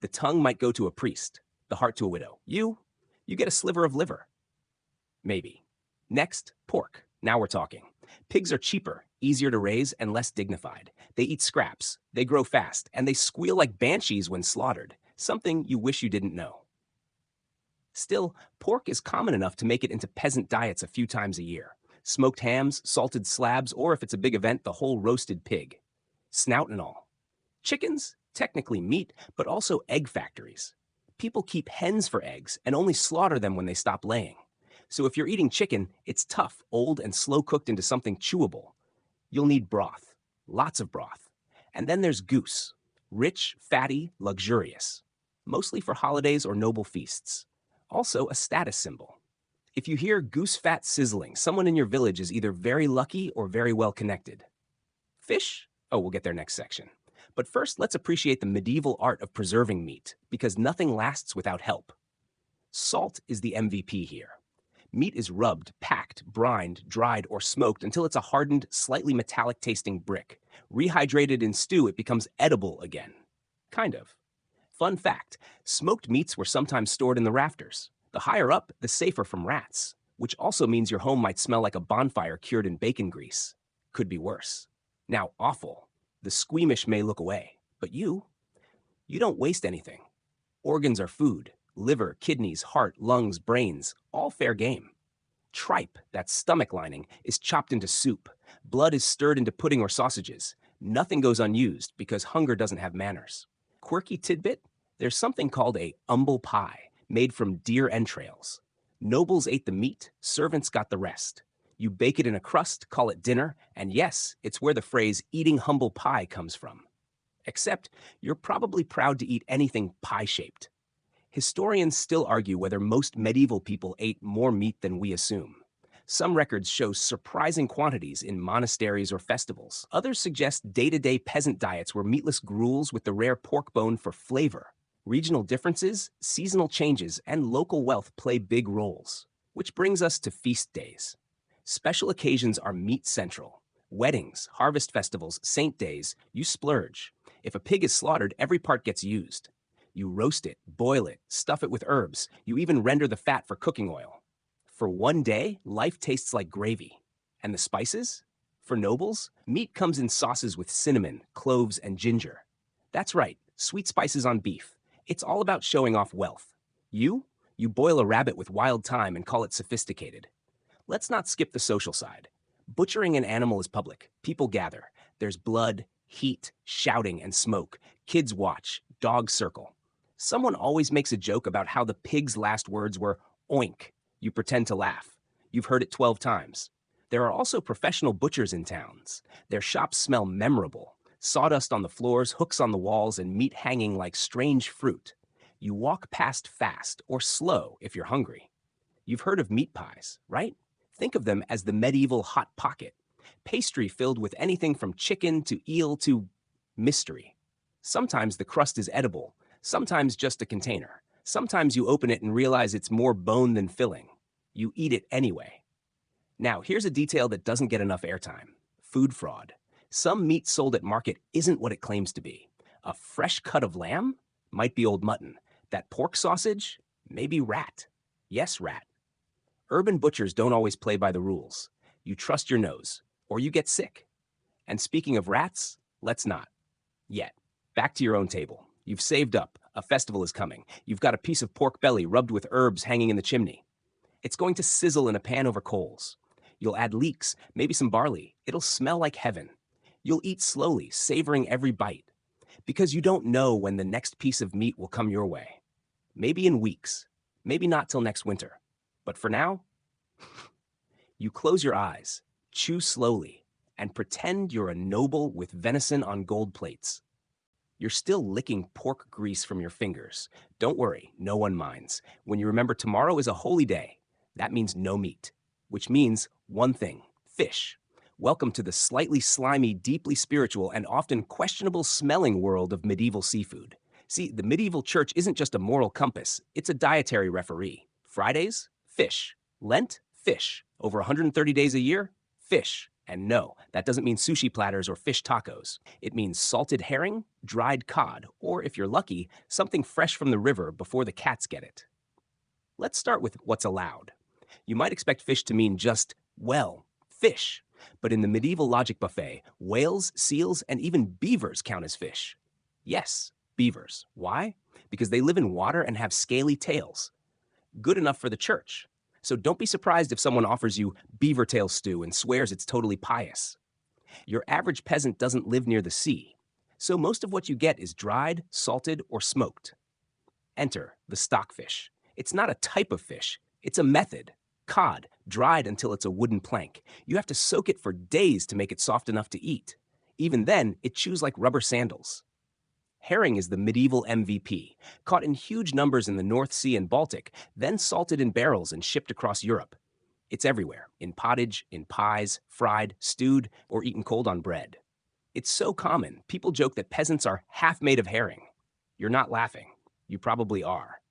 The tongue might go to a priest, the heart to a widow. You get a sliver of liver. Maybe. Next, pork. Now we're talking. Pigs are cheaper, easier to raise, and less dignified. They eat scraps, they grow fast, and they squeal like banshees when slaughtered, something you wish you didn't know. Still, pork is common enough to make it into peasant diets a few times a year. Smoked hams, salted slabs, or if it's a big event, the whole roasted pig. Snout and all. Chickens? Technically meat, but also egg factories. People keep hens for eggs and only slaughter them when they stop laying. So if you're eating chicken, it's tough, old, and slow cooked into something chewable. You'll need broth, lots of broth. And then there's goose, rich, fatty, luxurious, mostly for holidays or noble feasts. Also a status symbol. If you hear goose fat sizzling, someone in your village is either very lucky or very well connected. Fish? Oh, we'll get there next section. But first, let's appreciate the medieval art of preserving meat, because nothing lasts without help. Salt is the MVP here. Meat is rubbed, packed, brined, dried, or smoked until it's a hardened, slightly metallic-tasting brick. Rehydrated in stew, it becomes edible again. Kind of. Fun fact, smoked meats were sometimes stored in the rafters. The higher up, the safer from rats, which also means your home might smell like a bonfire cured in bacon grease. Could be worse. Now, offal. The squeamish may look away, but you don't waste anything. Organs are food. Liver, kidneys, heart, lungs, brains, all fair game. Tripe, that stomach lining, is chopped into soup. Blood is stirred into pudding or sausages. Nothing goes unused because hunger doesn't have manners. Quirky tidbit? There's something called a humble pie, made from deer entrails. Nobles ate the meat, servants got the rest. You bake it in a crust, call it dinner, and yes, it's where the phrase eating humble pie comes from. Except, you're probably proud to eat anything pie-shaped. Historians still argue whether most medieval people ate more meat than we assume. Some records show surprising quantities in monasteries or festivals. Others suggest day-to-day peasant diets were meatless gruels with the rare pork bone for flavor. Regional differences, seasonal changes, and local wealth play big roles. Which brings us to feast days. Special occasions are meat central. Weddings, harvest festivals, saint days, you splurge. If a pig is slaughtered, every part gets used. You roast it, boil it, stuff it with herbs. You even render the fat for cooking oil. For one day, life tastes like gravy. And the spices? For nobles, meat comes in sauces with cinnamon, cloves, and ginger. That's right, sweet spices on beef. It's all about showing off wealth. You boil a rabbit with wild thyme and call it sophisticated. Let's not skip the social side. Butchering an animal is public. People gather. There's blood, heat, shouting, and smoke. Kids watch. Dogs circle. Someone always makes a joke about how the pig's last words were oink. You pretend to laugh. You've heard it 12 times. There are also professional butchers in towns. Their shops smell memorable. Sawdust on the floors, hooks on the walls, and meat hanging like strange fruit. You walk past fast or slow if you're hungry. You've heard of meat pies, right? Think of them as the medieval hot pocket. Pastry filled with anything from chicken to eel to mystery. Sometimes the crust is edible, sometimes just a container. Sometimes you open it and realize it's more bone than filling. You eat it anyway. Now, here's a detail that doesn't get enough airtime. Food fraud. Some meat sold at market isn't what it claims to be. A fresh cut of lamb? Might be old mutton. That pork sausage? Maybe rat. Yes, rat. Urban butchers don't always play by the rules. You trust your nose, or you get sick. And speaking of rats, let's not. Yet. Back to your own table. You've saved up. A festival is coming. You've got a piece of pork belly rubbed with herbs hanging in the chimney. It's going to sizzle in a pan over coals. You'll add leeks, maybe some barley. It'll smell like heaven. You'll eat slowly, savoring every bite. Because you don't know when the next piece of meat will come your way. Maybe in weeks. Maybe not till next winter. But for now, you close your eyes, chew slowly, and pretend you're a noble with venison on gold plates. You're still licking pork grease from your fingers. Don't worry, no one minds. When you remember tomorrow is a holy day, that means no meat. Which means one thing, fish. Welcome to the slightly slimy, deeply spiritual, and often questionable smelling world of medieval seafood. See, the medieval church isn't just a moral compass, it's a dietary referee. Fridays, fish. Lent, fish. Over 130 days a year, fish. And no, that doesn't mean sushi platters or fish tacos. It means salted herring, dried cod, or if you're lucky, something fresh from the river before the cats get it. Let's start with what's allowed. You might expect fish to mean just, well, fish. But in the medieval logic buffet, whales, seals, and even beavers count as fish. Yes, beavers. Why? Because they live in water and have scaly tails. Good enough for the church. So don't be surprised if someone offers you beaver tail stew and swears it's totally pious. Your average peasant doesn't live near the sea. So most of what you get is dried, salted, or smoked. Enter the stockfish. It's not a type of fish, it's a method. Cod, dried until it's a wooden plank. You have to soak it for days to make it soft enough to eat. Even then, it chews like rubber sandals. Herring is the medieval MVP, caught in huge numbers in the North Sea and Baltic, then salted in barrels and shipped across Europe. It's everywhere, in pottage, in pies, fried, stewed, or eaten cold on bread. It's so common, people joke that peasants are half made of herring. You're not laughing. You probably are.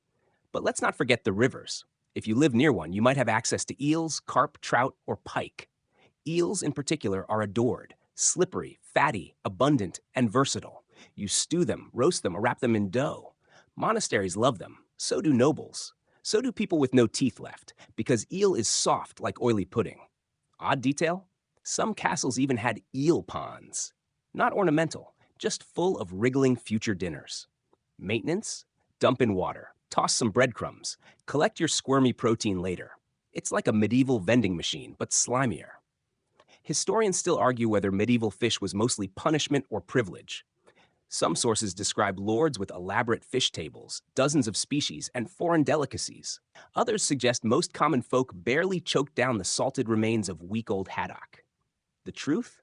But let's not forget the rivers. If you live near one, you might have access to eels, carp, trout, or pike. Eels, in particular, are adored, slippery, fatty, abundant, and versatile. You stew them, roast them, or wrap them in dough. Monasteries love them. So do nobles. So do people with no teeth left, because eel is soft like oily pudding. Odd detail? Some castles even had eel ponds. Not ornamental, just full of wriggling future dinners. Maintenance? Dump in water. Toss some breadcrumbs. Collect your squirmy protein later. It's like a medieval vending machine, but slimier. Historians still argue whether medieval fish was mostly punishment or privilege. Some sources describe lords with elaborate fish tables, dozens of species, and foreign delicacies. Others suggest most common folk barely choked down the salted remains of week-old haddock. The truth?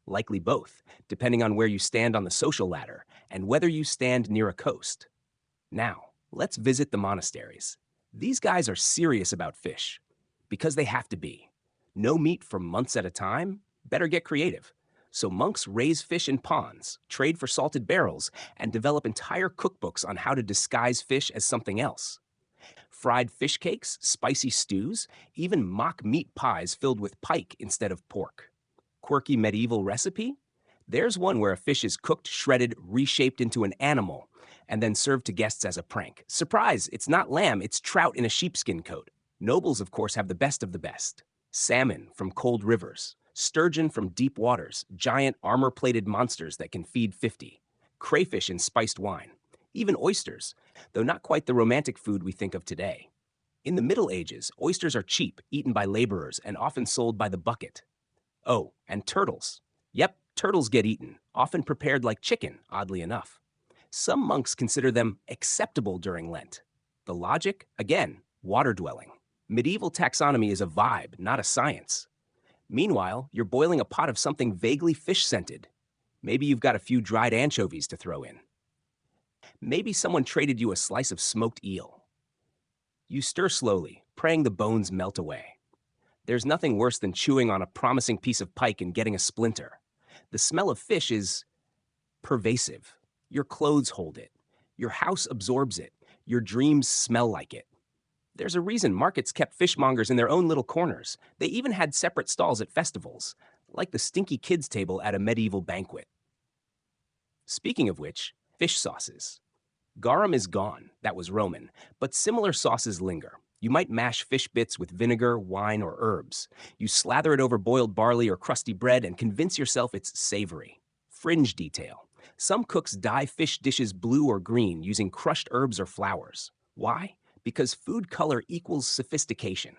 Likely both, depending on where you stand on the social ladder and whether you stand near a coast. Now, let's visit the monasteries. These guys are serious about fish, because they have to be. No meat for months at a time? Better get creative. So monks raise fish in ponds, trade for salted barrels, and develop entire cookbooks on how to disguise fish as something else. Fried fish cakes, spicy stews, even mock meat pies filled with pike instead of pork. Quirky medieval recipe? There's one where a fish is cooked, shredded, reshaped into an animal, and then served to guests as a prank. Surprise, it's not lamb, it's trout in a sheepskin coat. Nobles, of course, have the best of the best. Salmon from cold rivers, sturgeon from deep waters, giant armor-plated monsters that can feed 50, crayfish in spiced wine, even oysters, though not quite the romantic food we think of today. In the Middle Ages, oysters are cheap, eaten by laborers, and often sold by the bucket. Oh, and turtles. Yep, turtles get eaten, often prepared like chicken, oddly enough. Some monks consider them acceptable during Lent. The logic? Again, water-dwelling. Medieval taxonomy is a vibe, not a science. Meanwhile, you're boiling a pot of something vaguely fish-scented. Maybe you've got a few dried anchovies to throw in. Maybe someone traded you a slice of smoked eel. You stir slowly, praying the bones melt away. There's nothing worse than chewing on a promising piece of pike and getting a splinter. The smell of fish is pervasive. Your clothes hold it. Your house absorbs it. Your dreams smell like it. There's a reason markets kept fishmongers in their own little corners. They even had separate stalls at festivals, like the stinky kids' table at a medieval banquet. Speaking of which, fish sauces. Garum is gone, that was Roman, but similar sauces linger. You might mash fish bits with vinegar, wine, or herbs. You slather it over boiled barley or crusty bread and convince yourself it's savory. Fringe detail. Some cooks dye fish dishes blue or green using crushed herbs or flowers. Why? Because food color equals sophistication.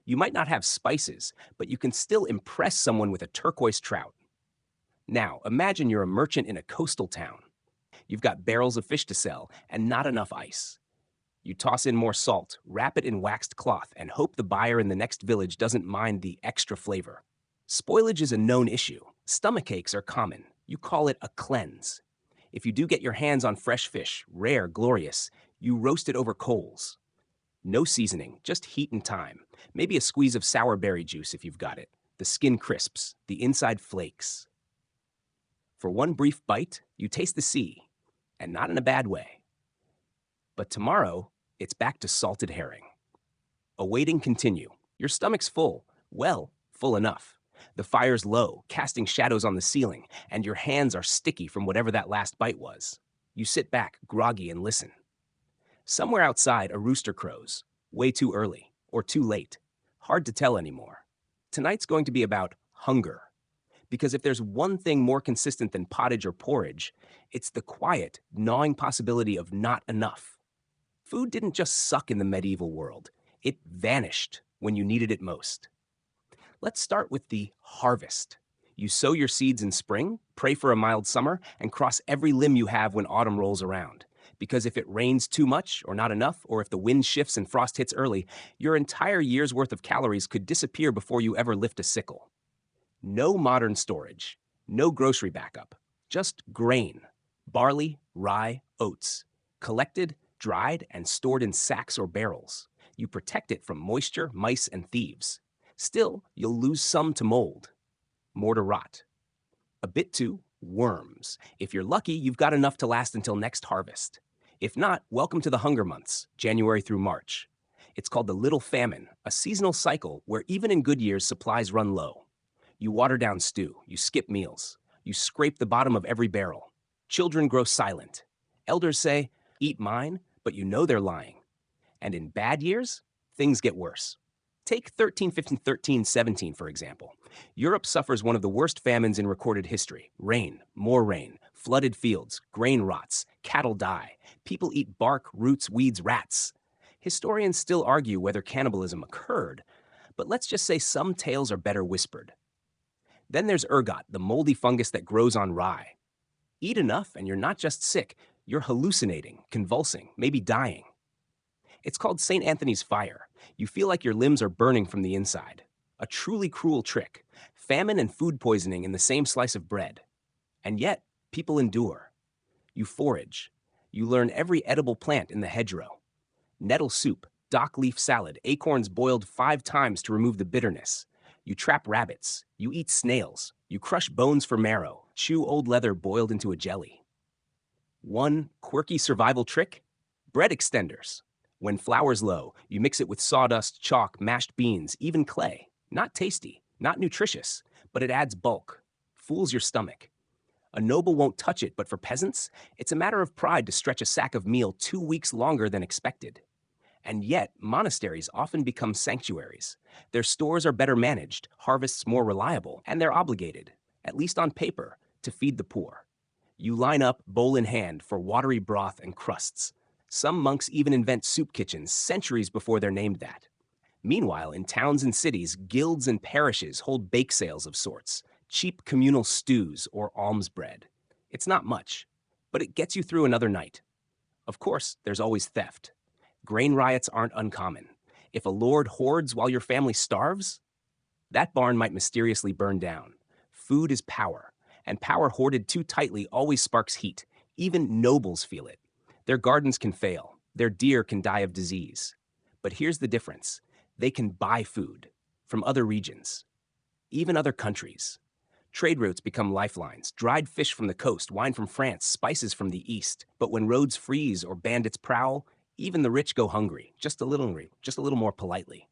You might not have spices, but you can still impress someone with a turquoise trout. Now, imagine you're a merchant in a coastal town. You've got barrels of fish to sell and not enough ice. You toss in more salt, wrap it in waxed cloth, and hope the buyer in the next village doesn't mind the extra flavor. Spoilage is a known issue. Stomach aches are common. You call it a cleanse. If you do get your hands on fresh fish, rare, glorious, you roast it over coals. No seasoning, just heat and time. Maybe a squeeze of sour berry juice if you've got it. The skin crisps, the inside flakes. For one brief bite, you taste the sea, and not in a bad way. But tomorrow, it's back to salted herring. Awaiting continue. Your stomach's full. Well, full enough. The fire's low, casting shadows on the ceiling, and your hands are sticky from whatever that last bite was. You sit back, groggy, and listen. Somewhere outside, a rooster crows. Way too early, or too late. Hard to tell anymore. Tonight's going to be about hunger. Because if there's one thing more consistent than pottage or porridge, it's the quiet, gnawing possibility of not enough. Food didn't just suck in the medieval world, it vanished when you needed it most. Let's start with the harvest. You sow your seeds in spring, pray for a mild summer, and cross every limb you have when autumn rolls around. Because if it rains too much or not enough, or if the wind shifts and frost hits early, your entire year's worth of calories could disappear before you ever lift a sickle. No modern storage, no grocery backup, just grain, barley, rye, oats, collected, dried, and stored in sacks or barrels. You protect it from moisture, mice, and thieves. Still, you'll lose some to mold, more to rot. A bit to worms. If you're lucky, you've got enough to last until next harvest. If not, welcome to the hunger months, January through March. It's called the Little Famine, a seasonal cycle where even in good years, supplies run low. You water down stew, you skip meals, you scrape the bottom of every barrel. Children grow silent. Elders say, eat mine, but you know they're lying. And in bad years, things get worse. Take 1317, for example. Europe suffers one of the worst famines in recorded history. Rain, more rain, flooded fields, grain rots, cattle die. People eat bark, roots, weeds, rats. Historians still argue whether cannibalism occurred, but let's just say some tales are better whispered. Then there's ergot, the moldy fungus that grows on rye. Eat enough and you're not just sick, you're hallucinating, convulsing, maybe dying. It's called St. Anthony's fire. You feel like your limbs are burning from the inside. A truly cruel trick. Famine and food poisoning in the same slice of bread. And yet, people endure. You forage. You learn every edible plant in the hedgerow. Nettle soup, dock leaf salad, acorns boiled 5 times to remove the bitterness. You trap rabbits. You eat snails. You crush bones for marrow. Chew old leather boiled into a jelly. One quirky survival trick? Bread extenders. When flour's low, you mix it with sawdust, chalk, mashed beans, even clay. Not tasty, not nutritious, but it adds bulk. Fools your stomach. A noble won't touch it, but for peasants, it's a matter of pride to stretch a sack of meal 2 weeks longer than expected. And yet, monasteries often become sanctuaries. Their stores are better managed, harvests more reliable, and they're obligated, at least on paper, to feed the poor. You line up, bowl in hand, for watery broth and crusts. Some monks even invent soup kitchens centuries before they're named that. Meanwhile, in towns and cities, guilds and parishes hold bake sales of sorts, cheap communal stews or alms bread. It's not much, but it gets you through another night. Of course, there's always theft. Grain riots aren't uncommon. If a lord hoards while your family starves, that barn might mysteriously burn down. Food is power, and power hoarded too tightly always sparks heat. Even nobles feel it. Their gardens can fail. Their deer can die of disease. But here's the difference. They can buy food from other regions, even other countries. Trade routes become lifelines. Dried fish from the coast, wine from France, spices from the east. But when roads freeze or bandits prowl, even the rich go hungry, just a little more politely.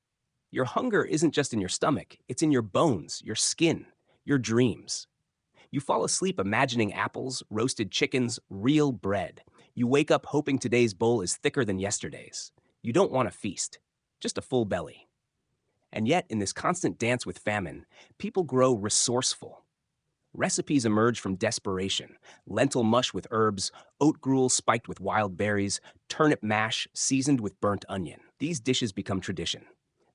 Your hunger isn't just in your stomach, it's in your bones, your skin, your dreams. You fall asleep imagining apples, roasted chickens, real bread. You wake up hoping today's bowl is thicker than yesterday's. You don't want a feast, just a full belly. And yet, in this constant dance with famine, people grow resourceful. Recipes emerge from desperation. Lentil mush with herbs, oat gruel spiked with wild berries, turnip mash seasoned with burnt onion. These dishes become tradition.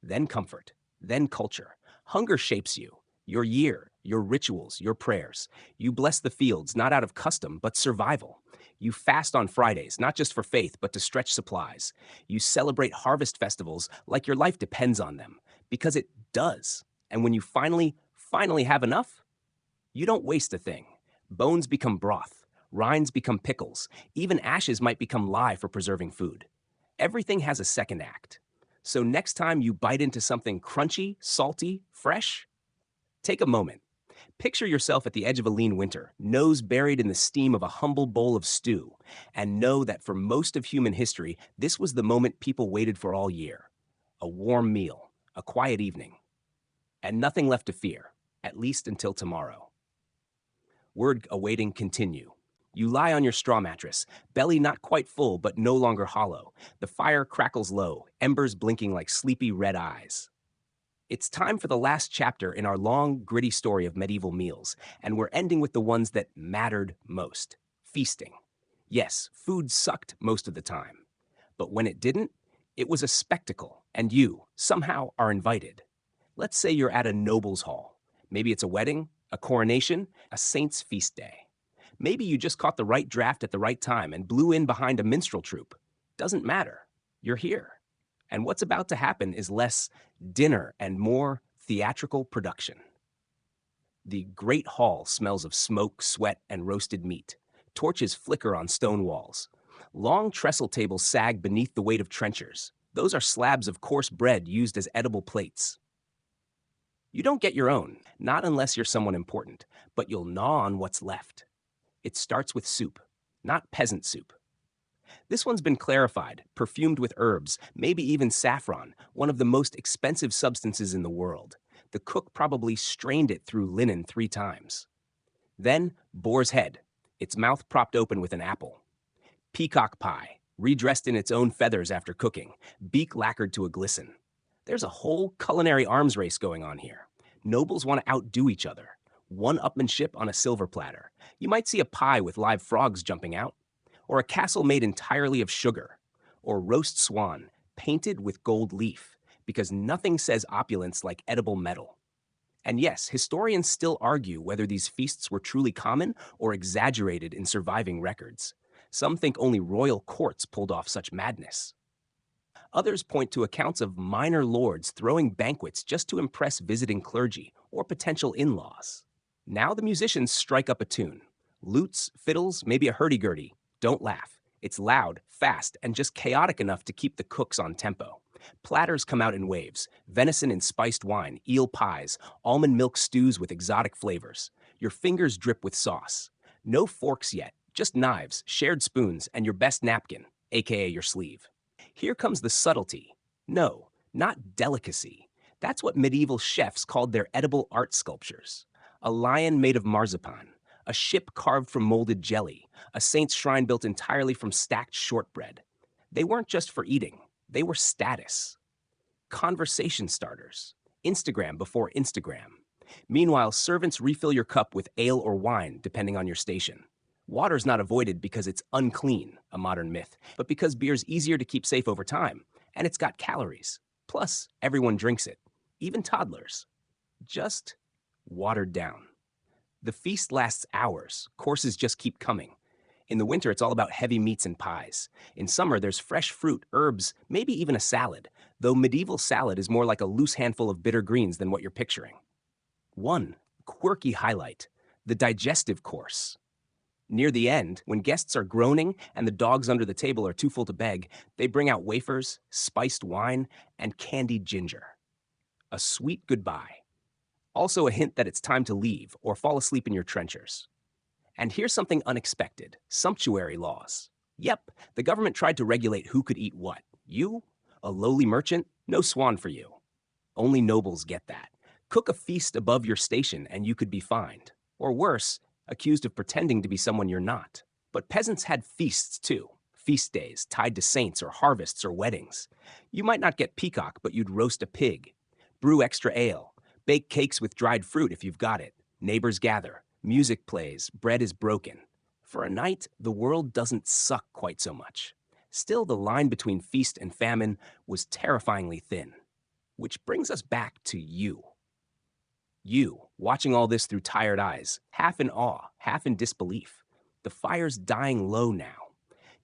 Then comfort. Then culture. Hunger shapes you. Your year, your rituals, your prayers. You bless the fields, not out of custom, but survival. You fast on Fridays, not just for faith, but to stretch supplies. You celebrate harvest festivals like your life depends on them, because it does. And when you finally have enough, you don't waste a thing. Bones become broth. Rinds become pickles. Even ashes might become lye for preserving food. Everything has a second act. So next time you bite into something crunchy, salty, fresh, Take a moment. Picture yourself at the edge of a lean winter, nose buried in the steam of a humble bowl of stew, and know that for most of human history, this was the moment people waited for all year. A warm meal, a quiet evening, and nothing left to fear, at least until tomorrow. Word awaiting continue. You lie on your straw mattress, belly not quite full but no longer hollow. The fire crackles low, embers blinking like sleepy red eyes. It's time for the last chapter in our long, gritty story of medieval meals, and we're ending with the ones that mattered most: feasting. Yes, food sucked most of the time. But when it didn't, it was a spectacle, and you, somehow, are invited. Let's say you're at a noble's hall. Maybe it's a wedding, a coronation, a saint's feast day. Maybe you just caught the right draft at the right time and blew in behind a minstrel troupe. Doesn't matter. You're here. And what's about to happen is less dinner and more theatrical production. The great hall smells of smoke, sweat, and roasted meat. Torches flicker on stone walls. Long trestle tables sag beneath the weight of trenchers. Those are slabs of coarse bread used as edible plates. You don't get your own, not unless you're someone important, but you'll gnaw on what's left. It starts with soup, not peasant soup. This one's been clarified, perfumed with herbs, maybe even saffron, one of the most expensive substances in the world. The cook probably strained it through linen 3 times. Then, boar's head, its mouth propped open with an apple. Peacock pie, redressed in its own feathers after cooking, beak lacquered to a glisten. There's a whole culinary arms race going on here. Nobles want to outdo each other. One-upmanship on a silver platter. You might see a pie with live frogs jumping out, or a castle made entirely of sugar, or roast swan painted with gold leaf, because nothing says opulence like edible metal. And yes, historians still argue whether these feasts were truly common or exaggerated in surviving records. Some think only royal courts pulled off such madness. Others point to accounts of minor lords throwing banquets just to impress visiting clergy or potential in-laws. Now the musicians strike up a tune. Lutes, fiddles, maybe a hurdy-gurdy. Don't laugh. It's loud, fast, and just chaotic enough to keep the cooks on tempo. Platters come out in waves: venison in spiced wine, eel pies, almond milk stews with exotic flavors. Your fingers drip with sauce. No forks yet, just knives, shared spoons, and your best napkin, aka your sleeve. Here comes the subtlety. No, not delicacy. That's what medieval chefs called their edible art sculptures. A lion made of marzipan, a ship carved from molded jelly, a saint's shrine built entirely from stacked shortbread. They weren't just for eating, they were status. Conversation starters. Instagram before Instagram. Meanwhile, servants refill your cup with ale or wine, depending on your station. Water's not avoided because it's unclean, a modern myth, but because beer's easier to keep safe over time, and it's got calories. Plus, everyone drinks it, even toddlers. Just watered down. The feast lasts hours. Courses just keep coming. In the winter, it's all about heavy meats and pies. In summer, there's fresh fruit, herbs, maybe even a salad, though medieval salad is more like a loose handful of bitter greens than what you're picturing. One quirky highlight: the digestive course. Near the end, when guests are groaning and the dogs under the table are too full to beg, they bring out wafers, spiced wine, and candied ginger. A sweet goodbye. Also a hint that it's time to leave or fall asleep in your trenchers. And here's something unexpected: sumptuary laws. Yep, the government tried to regulate who could eat what. You? A lowly merchant? No swan for you. Only nobles get that. Cook a feast above your station and you could be fined. Or worse, accused of pretending to be someone you're not. But peasants had feasts too. Feast days tied to saints or harvests or weddings. You might not get peacock, but you'd roast a pig. Brew extra ale. Bake cakes with dried fruit if you've got it. Neighbors gather. Music plays. Bread is broken. For a night, the world doesn't suck quite so much. Still, the line between feast and famine was terrifyingly thin. Which brings us back to you. You, watching all this through tired eyes, half in awe, half in disbelief. The fire's dying low now.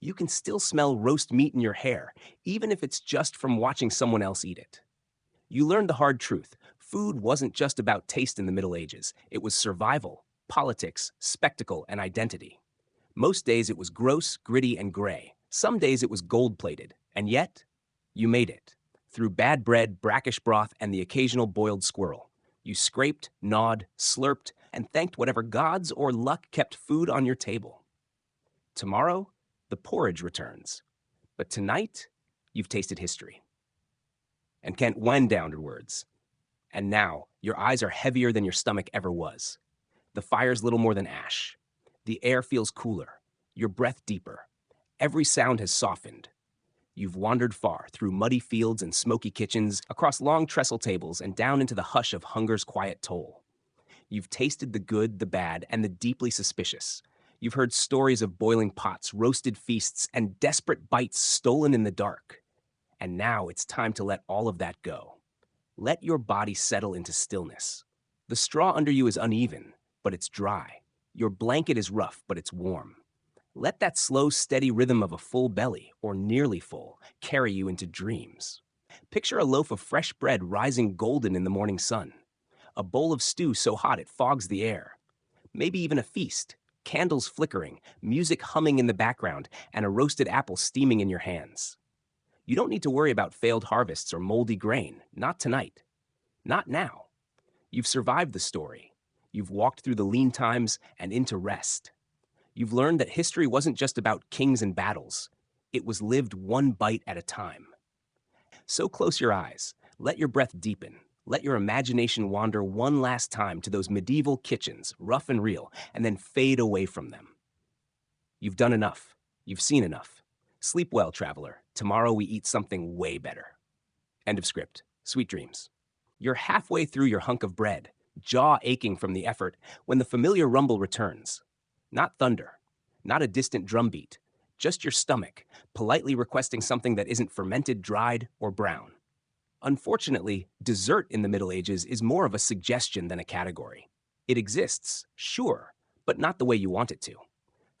You can still smell roast meat in your hair, even if it's just from watching someone else eat it. You learned the hard truth. Food wasn't just about taste in the Middle Ages. It was survival, politics, spectacle, and identity. Most days it was gross, gritty, and gray. Some days it was gold-plated. And yet, you made it. Through bad bread, brackish broth, and the occasional boiled squirrel. You scraped, gnawed, slurped, and thanked whatever gods or luck kept food on your table. Tomorrow, the porridge returns. But tonight, you've tasted history. And Kent went downwards. And now, your eyes are heavier than your stomach ever was. The fire's little more than ash. The air feels cooler, your breath deeper. Every sound has softened. You've wandered far through muddy fields and smoky kitchens, across long trestle tables, and down into the hush of hunger's quiet toll. You've tasted the good, the bad, and the deeply suspicious. You've heard stories of boiling pots, roasted feasts, and desperate bites stolen in the dark. And now it's time to let all of that go. Let your body settle into stillness. The straw under you is uneven, but it's dry. Your blanket is rough, but it's warm. Let that slow, steady rhythm of a full belly, or nearly full, carry you into dreams. Picture a loaf of fresh bread rising golden in the morning sun. A bowl of stew so hot it fogs the air. Maybe even a feast, candles flickering, music humming in the background, and a roasted apple steaming in your hands. You don't need to worry about failed harvests or moldy grain, not tonight. Not now. You've survived the story. You've walked through the lean times and into rest. You've learned that history wasn't just about kings and battles. It was lived one bite at a time. So close your eyes. Let your breath deepen. Let your imagination wander one last time to those medieval kitchens, rough and real, and then fade away from them. You've done enough. You've seen enough. Sleep well, traveler. Tomorrow we eat something way better. End of script. Sweet dreams. You're halfway through your hunk of bread, jaw aching from the effort, when the familiar rumble returns. Not thunder, not a distant drumbeat, just your stomach, politely requesting something that isn't fermented, dried, or brown. Unfortunately, dessert in the Middle Ages is more of a suggestion than a category. It exists, sure, but not the way you want it to.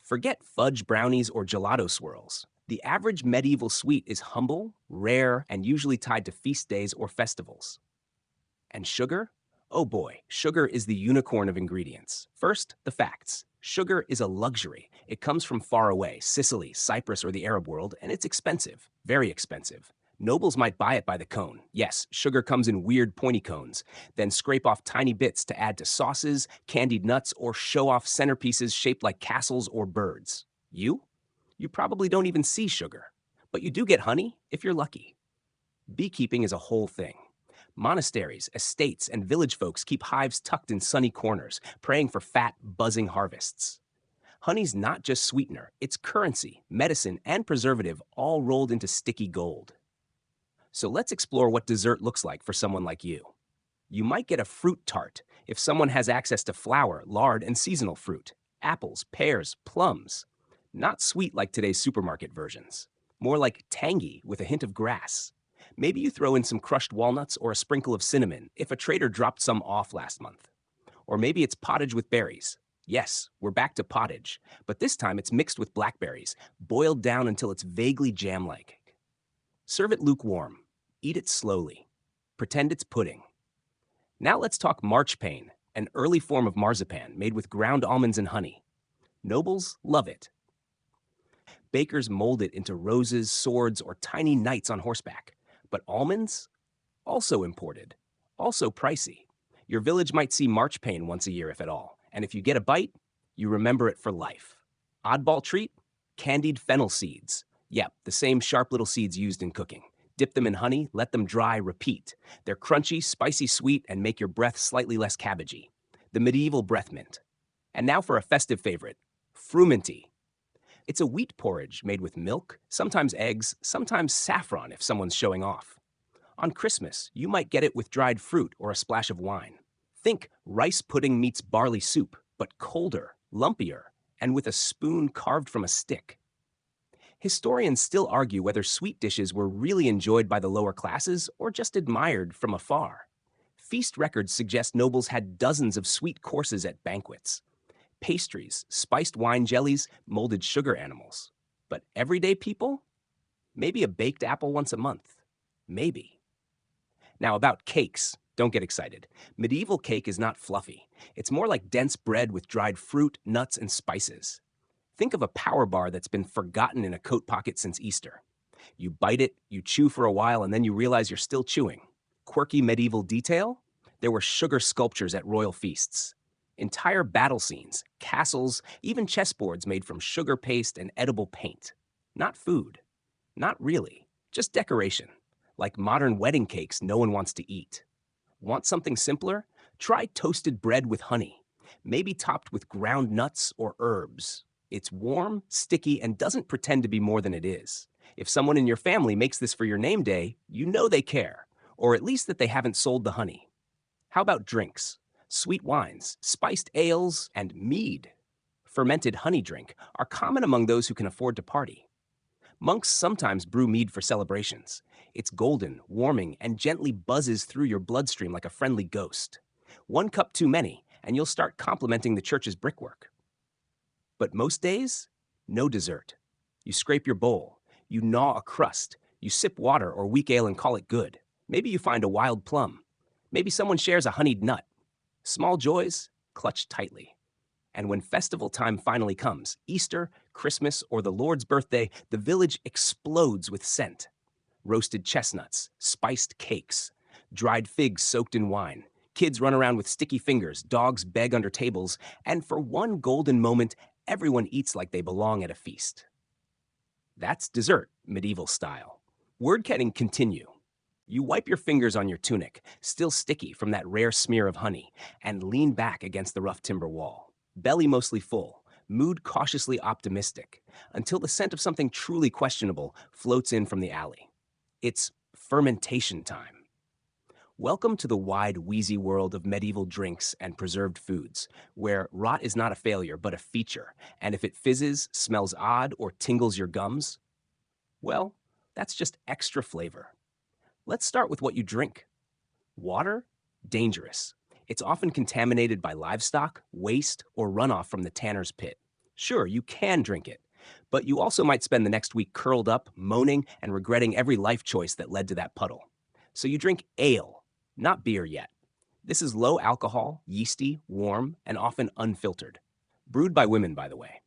Forget fudge brownies or gelato swirls. The average medieval sweet is humble, rare, and usually tied to feast days or festivals. And sugar? Oh boy, sugar is the unicorn of ingredients. First, the facts. Sugar is a luxury. It comes from far away, Sicily, Cyprus, or the Arab world, and it's expensive, very expensive. Nobles might buy it by the cone. Yes, sugar comes in weird pointy cones, then scrape off tiny bits to add to sauces, candied nuts, or show off centerpieces shaped like castles or birds. You? You probably don't even see sugar, but you do get honey if you're lucky. Beekeeping is a whole thing. Monasteries, estates, and village folks keep hives tucked in sunny corners, praying for fat, buzzing harvests. Honey's not just sweetener, it's currency, medicine, and preservative all rolled into sticky gold. So let's explore what dessert looks like for someone like you. You might get a fruit tart if someone has access to flour, lard, and seasonal fruit. Apples, pears, plums. Not sweet like today's supermarket versions. More like tangy with a hint of grass. Maybe you throw in some crushed walnuts or a sprinkle of cinnamon if a trader dropped some off last month. Or maybe it's pottage with berries. Yes, we're back to pottage, but this time it's mixed with blackberries, boiled down until it's vaguely jam-like. Serve it lukewarm. Eat it slowly. Pretend it's pudding. Now let's talk marchpane, an early form of marzipan made with ground almonds and honey. Nobles love it. Bakers mold it into roses, swords, or tiny knights on horseback. But almonds? Also imported. Also pricey. Your village might see marchpane once a year, if at all. And if you get a bite, you remember it for life. Oddball treat? Candied fennel seeds. Yep, the same sharp little seeds used in cooking. Dip them in honey, let them dry, repeat. They're crunchy, spicy sweet, and make your breath slightly less cabbagey. The medieval breath mint. And now for a festive favorite, frumenty. It's a wheat porridge made with milk, sometimes eggs, sometimes saffron if someone's showing off. On Christmas, you might get it with dried fruit or a splash of wine. Think rice pudding meets barley soup, but colder, lumpier, and with a spoon carved from a stick. Historians still argue whether sweet dishes were really enjoyed by the lower classes or just admired from afar. Feast records suggest nobles had dozens of sweet courses at banquets. Pastries, spiced wine jellies, molded sugar animals. But everyday people? Maybe a baked apple once a month. Maybe. Now about cakes, don't get excited. Medieval cake is not fluffy. It's more like dense bread with dried fruit, nuts, and spices. Think of a power bar that's been forgotten in a coat pocket since Easter. You bite it, you chew for a while, and then you realize you're still chewing. Quirky medieval detail? There were sugar sculptures at royal feasts, entire battle scenes, castles, even chessboards made from sugar paste and edible paint. Not food. Not really. Just decoration. Like modern wedding cakes no one wants to eat. Want something simpler? Try toasted bread with honey, maybe topped with ground nuts or herbs. It's warm, sticky, and doesn't pretend to be more than it is. If someone in your family makes this for your name day, you know they care, or at least that they haven't sold the honey. How about drinks? Sweet wines, spiced ales, and mead. Fermented honey drink are common among those who can afford to party. Monks sometimes brew mead for celebrations. It's golden, warming, and gently buzzes through your bloodstream like a friendly ghost. One cup too many, and you'll start complimenting the church's brickwork. But most days, no dessert. You scrape your bowl, you gnaw a crust, you sip water or weak ale and call it good. Maybe you find a wild plum. Maybe someone shares a honeyed nut. Small joys, clutched tightly. And when festival time finally comes, Easter, Christmas, or the Lord's birthday, the village explodes with scent. Roasted chestnuts, spiced cakes, dried figs soaked in wine. Kids run around with sticky fingers, dogs beg under tables, and for one golden moment, everyone eats like they belong at a feast. That's dessert, medieval style. Word can continue. You wipe your fingers on your tunic, still sticky from that rare smear of honey, and lean back against the rough timber wall. Belly mostly full, mood cautiously optimistic, until the scent of something truly questionable floats in from the alley. It's fermentation time. Welcome to the wide, wheezy world of medieval drinks and preserved foods, where rot is not a failure but a feature, and if it fizzes, smells odd, or tingles your gums, well, that's just extra flavor. Let's start with what you drink. Water? Dangerous. It's often contaminated by livestock, waste, or runoff from the tanner's pit. Sure, you can drink it, but you also might spend the next week curled up, moaning, and regretting every life choice that led to that puddle. So you drink ale, not beer yet. This is low alcohol, yeasty, warm, and often unfiltered. Brewed by women, by the way.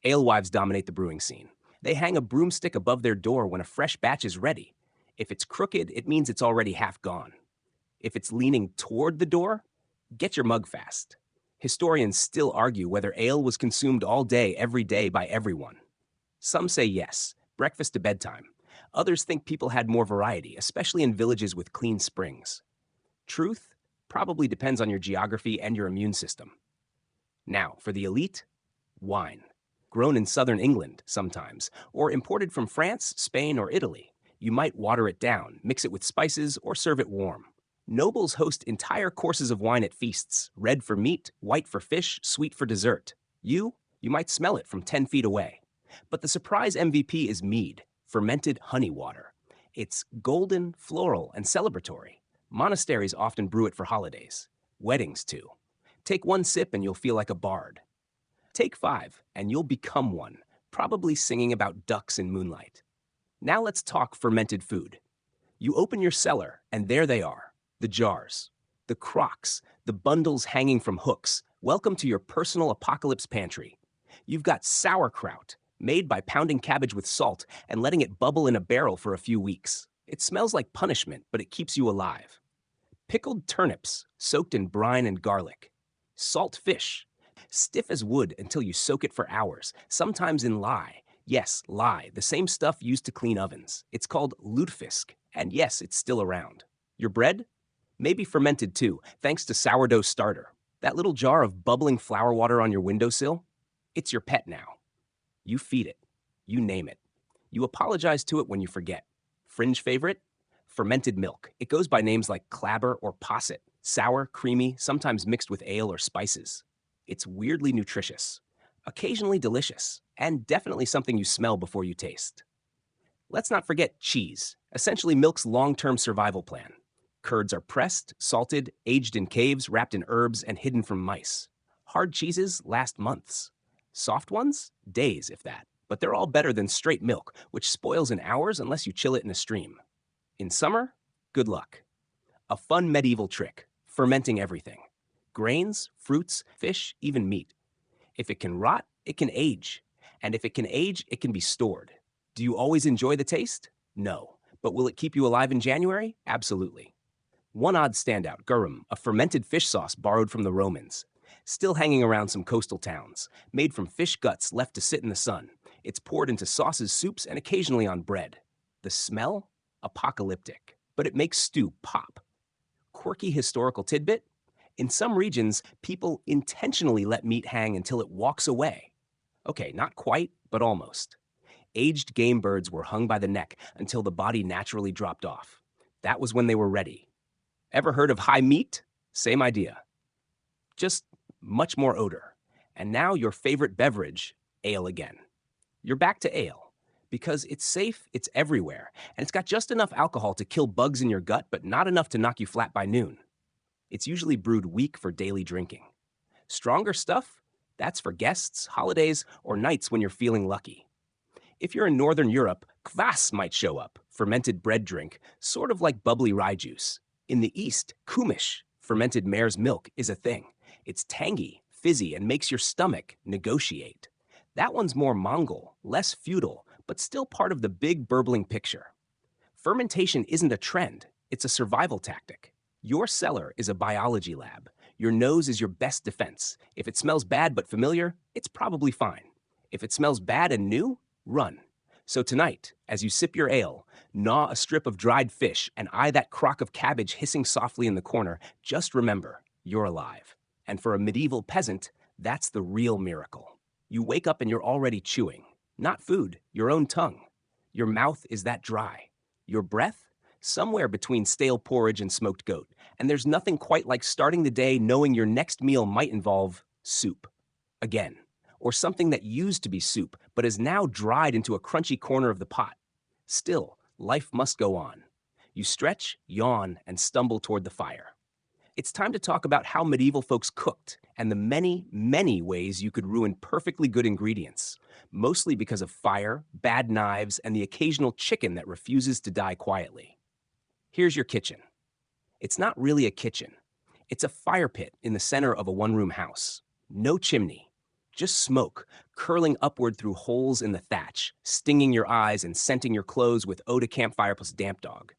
Alewives dominate the brewing scene. They hang a broomstick above their door when a fresh batch is ready. If it's crooked, it means it's already half gone. If it's leaning toward the door, get your mug fast. Historians still argue whether ale was consumed all day, every day by everyone. Some say yes, breakfast to bedtime. Others think people had more variety, especially in villages with clean springs. Truth probably depends on your geography and your immune system. Now, for the elite, wine. Grown in southern England sometimes, or imported from France, Spain, or Italy. You might water it down, mix it with spices, or serve it warm. Nobles host entire courses of wine at feasts, red for meat, white for fish, sweet for dessert. You might smell it from 10 feet away. But the surprise MVP is mead, fermented honey water. It's golden, floral, and celebratory. Monasteries often brew it for holidays. Weddings, too. Take one sip and you'll feel like a bard. Take 5 and you'll become one, probably singing about ducks in moonlight. Now let's talk fermented food. You open your cellar, and there they are, the jars, the crocks, the bundles hanging from hooks. Welcome to your personal apocalypse pantry. You've got sauerkraut, made by pounding cabbage with salt and letting it bubble in a barrel for a few weeks. It smells like punishment, but it keeps you alive. Pickled turnips, soaked in brine and garlic. Salt fish, stiff as wood until you soak it for hours, sometimes in lye. Yes, lye, the same stuff used to clean ovens. It's called lutefisk, and yes, it's still around. Your bread? Maybe fermented too, thanks to sourdough starter. That little jar of bubbling flour water on your windowsill? It's your pet now. You feed it. You name it. You apologize to it when you forget. Fringe favorite? Fermented milk. It goes by names like clabber or posset. Sour, creamy, sometimes mixed with ale or spices. It's weirdly nutritious, occasionally delicious, and definitely something you smell before you taste. Let's not forget cheese, essentially milk's long-term survival plan. Curds are pressed, salted, aged in caves, wrapped in herbs, and hidden from mice. Hard cheeses last months. Soft ones? Days, if that. But they're all better than straight milk, which spoils in hours unless you chill it in a stream. In summer, good luck. A fun medieval trick, fermenting everything. Grains, fruits, fish, even meat. If it can rot, it can age. And if it can age, it can be stored. Do you always enjoy the taste? No. But will it keep you alive in January? Absolutely. One odd standout, garum, a fermented fish sauce borrowed from the Romans. Still hanging around some coastal towns. Made from fish guts left to sit in the sun. It's poured into sauces, soups, and occasionally on bread. The smell? Apocalyptic. But it makes stew pop. Quirky historical tidbit? In some regions, people intentionally let meat hang until it walks away. Okay, not quite, but almost. Aged game birds were hung by the neck until the body naturally dropped off. That was when they were ready. Ever heard of high meat? Same idea. Just much more odor. And now your favorite beverage, ale again. You're back to ale. Because it's safe, it's everywhere, and it's got just enough alcohol to kill bugs in your gut, but not enough to knock you flat by noon. It's usually brewed weak for daily drinking. Stronger stuff? That's for guests, holidays, or nights when you're feeling lucky. If you're in Northern Europe, kvass might show up, fermented bread drink, sort of like bubbly rye juice. In the East, kumish, fermented mare's milk, is a thing. It's tangy, fizzy, and makes your stomach negotiate. That one's more Mongol, less feudal, but still part of the big burbling picture. Fermentation isn't a trend, it's a survival tactic. Your cellar is a biology lab. Your nose is your best defense. If it smells bad but familiar, it's probably fine. If it smells bad and new, run. So tonight, as you sip your ale, gnaw a strip of dried fish, and eye that crock of cabbage hissing softly in the corner, just remember, you're alive. And for a medieval peasant, that's the real miracle. You wake up and you're already chewing. Not food, your own tongue. Your mouth is that dry. Your breath? Somewhere between stale porridge and smoked goat. And there's nothing quite like starting the day knowing your next meal might involve soup. Again. Or something that used to be soup, but is now dried into a crunchy corner of the pot. Still, life must go on. You stretch, yawn, and stumble toward the fire. It's time to talk about how medieval folks cooked and the many, many ways you could ruin perfectly good ingredients, mostly because of fire, bad knives, and the occasional chicken that refuses to die quietly. Here's your kitchen. It's not really a kitchen. It's a fire pit in the center of a one-room house. No chimney, just smoke curling upward through holes in the thatch, stinging your eyes and scenting your clothes with eau de campfire plus damp dog.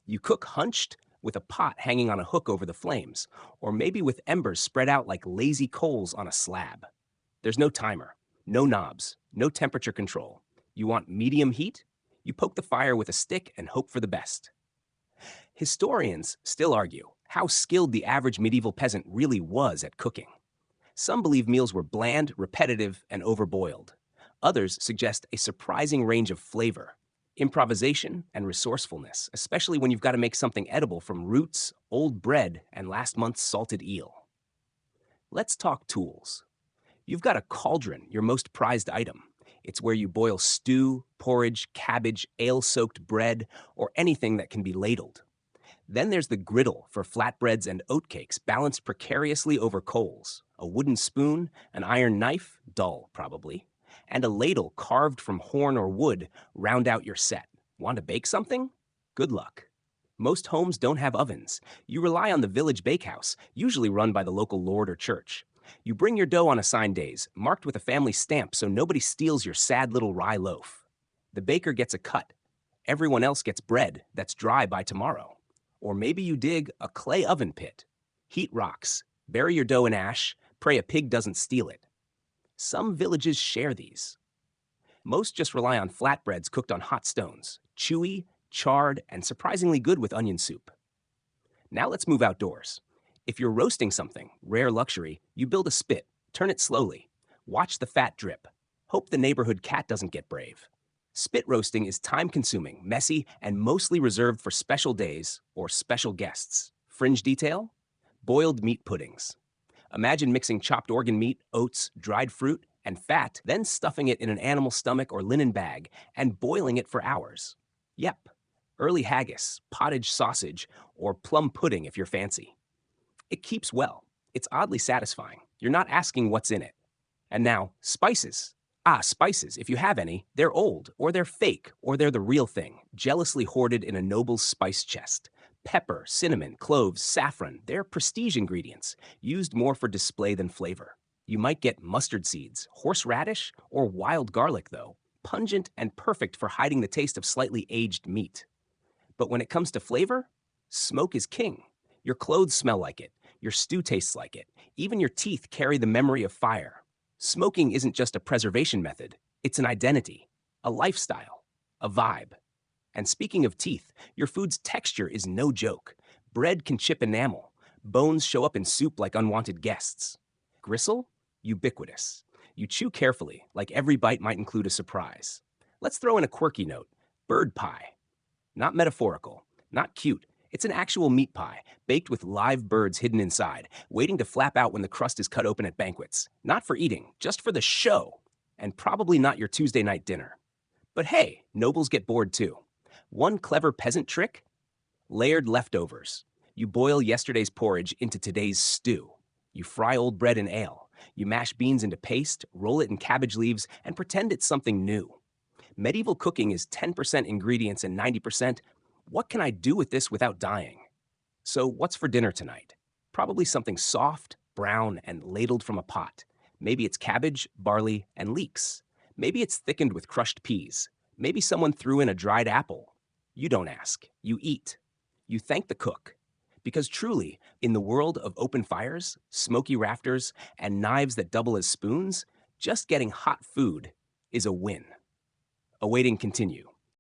You cook hunched, with a pot hanging on a hook over the flames, or maybe with embers spread out like lazy coals on a slab. There's no timer, no knobs, no temperature control. You want medium heat? You poke the fire with a stick and hope for the best. Historians still argue how skilled the average medieval peasant really was at cooking. Some believe meals were bland, repetitive, and overboiled. Others suggest a surprising range of flavor, improvisation, and resourcefulness, especially when you've got to make something edible from roots, old bread, and last month's salted eel. Let's talk tools. You've got a cauldron, your most prized item. It's where you boil stew, porridge, cabbage, ale-soaked bread, or anything that can be ladled. Then there's the griddle for flatbreads and oatcakes balanced precariously over coals, a wooden spoon, an iron knife, dull probably, and a ladle carved from horn or wood round out your set. Want to bake something? Good luck. Most homes don't have ovens. You rely on the village bakehouse, usually run by the local lord or church. You bring your dough on assigned days, marked with a family stamp so nobody steals your sad little rye loaf. The baker gets a cut. Everyone else gets bread that's dry by tomorrow. Or maybe you dig a clay oven pit. Heat rocks, bury your dough in ash, pray a pig doesn't steal it. Some villages share these. Most just rely on flatbreads cooked on hot stones, chewy, charred, and surprisingly good with onion soup. Now let's move outdoors. If you're roasting something, rare luxury, you build a spit, turn it slowly, watch the fat drip, hope the neighborhood cat doesn't get brave. Spit roasting is time-consuming, messy, and mostly reserved for special days or special guests. Fringe detail? Boiled meat puddings. Imagine mixing chopped organ meat, oats, dried fruit, and fat, then stuffing it in an animal stomach or linen bag and boiling it for hours. Yep, early haggis, pottage sausage, or plum pudding if you're fancy. It keeps well. It's oddly satisfying. You're not asking what's in it. And now, spices. Spices, if you have any, they're old, or they're fake, or they're the real thing, jealously hoarded in a noble's spice chest. Pepper, cinnamon, cloves, saffron, they're prestige ingredients, used more for display than flavor. You might get mustard seeds, horseradish, or wild garlic, though, pungent and perfect for hiding the taste of slightly aged meat. But when it comes to flavor, Smoke is king. Your clothes smell like it. Your stew tastes like it. Even your teeth carry the memory of fire. Smoking isn't just a preservation method, it's an identity, a lifestyle, a vibe. And speaking of teeth, your food's texture is no joke. Bread can chip enamel. Bones show up in soup like unwanted guests. Gristle? Ubiquitous. You chew carefully, like every bite might include a surprise. Let's throw in a quirky note. Bird pie. Not metaphorical, not cute. It's an actual meat pie, baked with live birds hidden inside, waiting to flap out when the crust is cut open at banquets. Not for eating, just for the show. And probably not your Tuesday night dinner. But hey, nobles get bored too. One clever peasant trick? Layered leftovers. You boil yesterday's porridge into today's stew. You fry old bread in ale. You mash beans into paste, roll it in cabbage leaves, and pretend it's something new. Medieval cooking is 10% ingredients and 90%, what can I do with this without dying? So, what's for dinner tonight? Probably something soft, brown, and ladled from a pot. Maybe it's cabbage, barley, and leeks. Maybe it's thickened with crushed peas. Maybe someone threw in a dried apple. You don't ask, you eat. You thank the cook. Because truly, in the world of open fires, smoky rafters, and knives that double as spoons, just getting hot food is a win. Awaiting continue.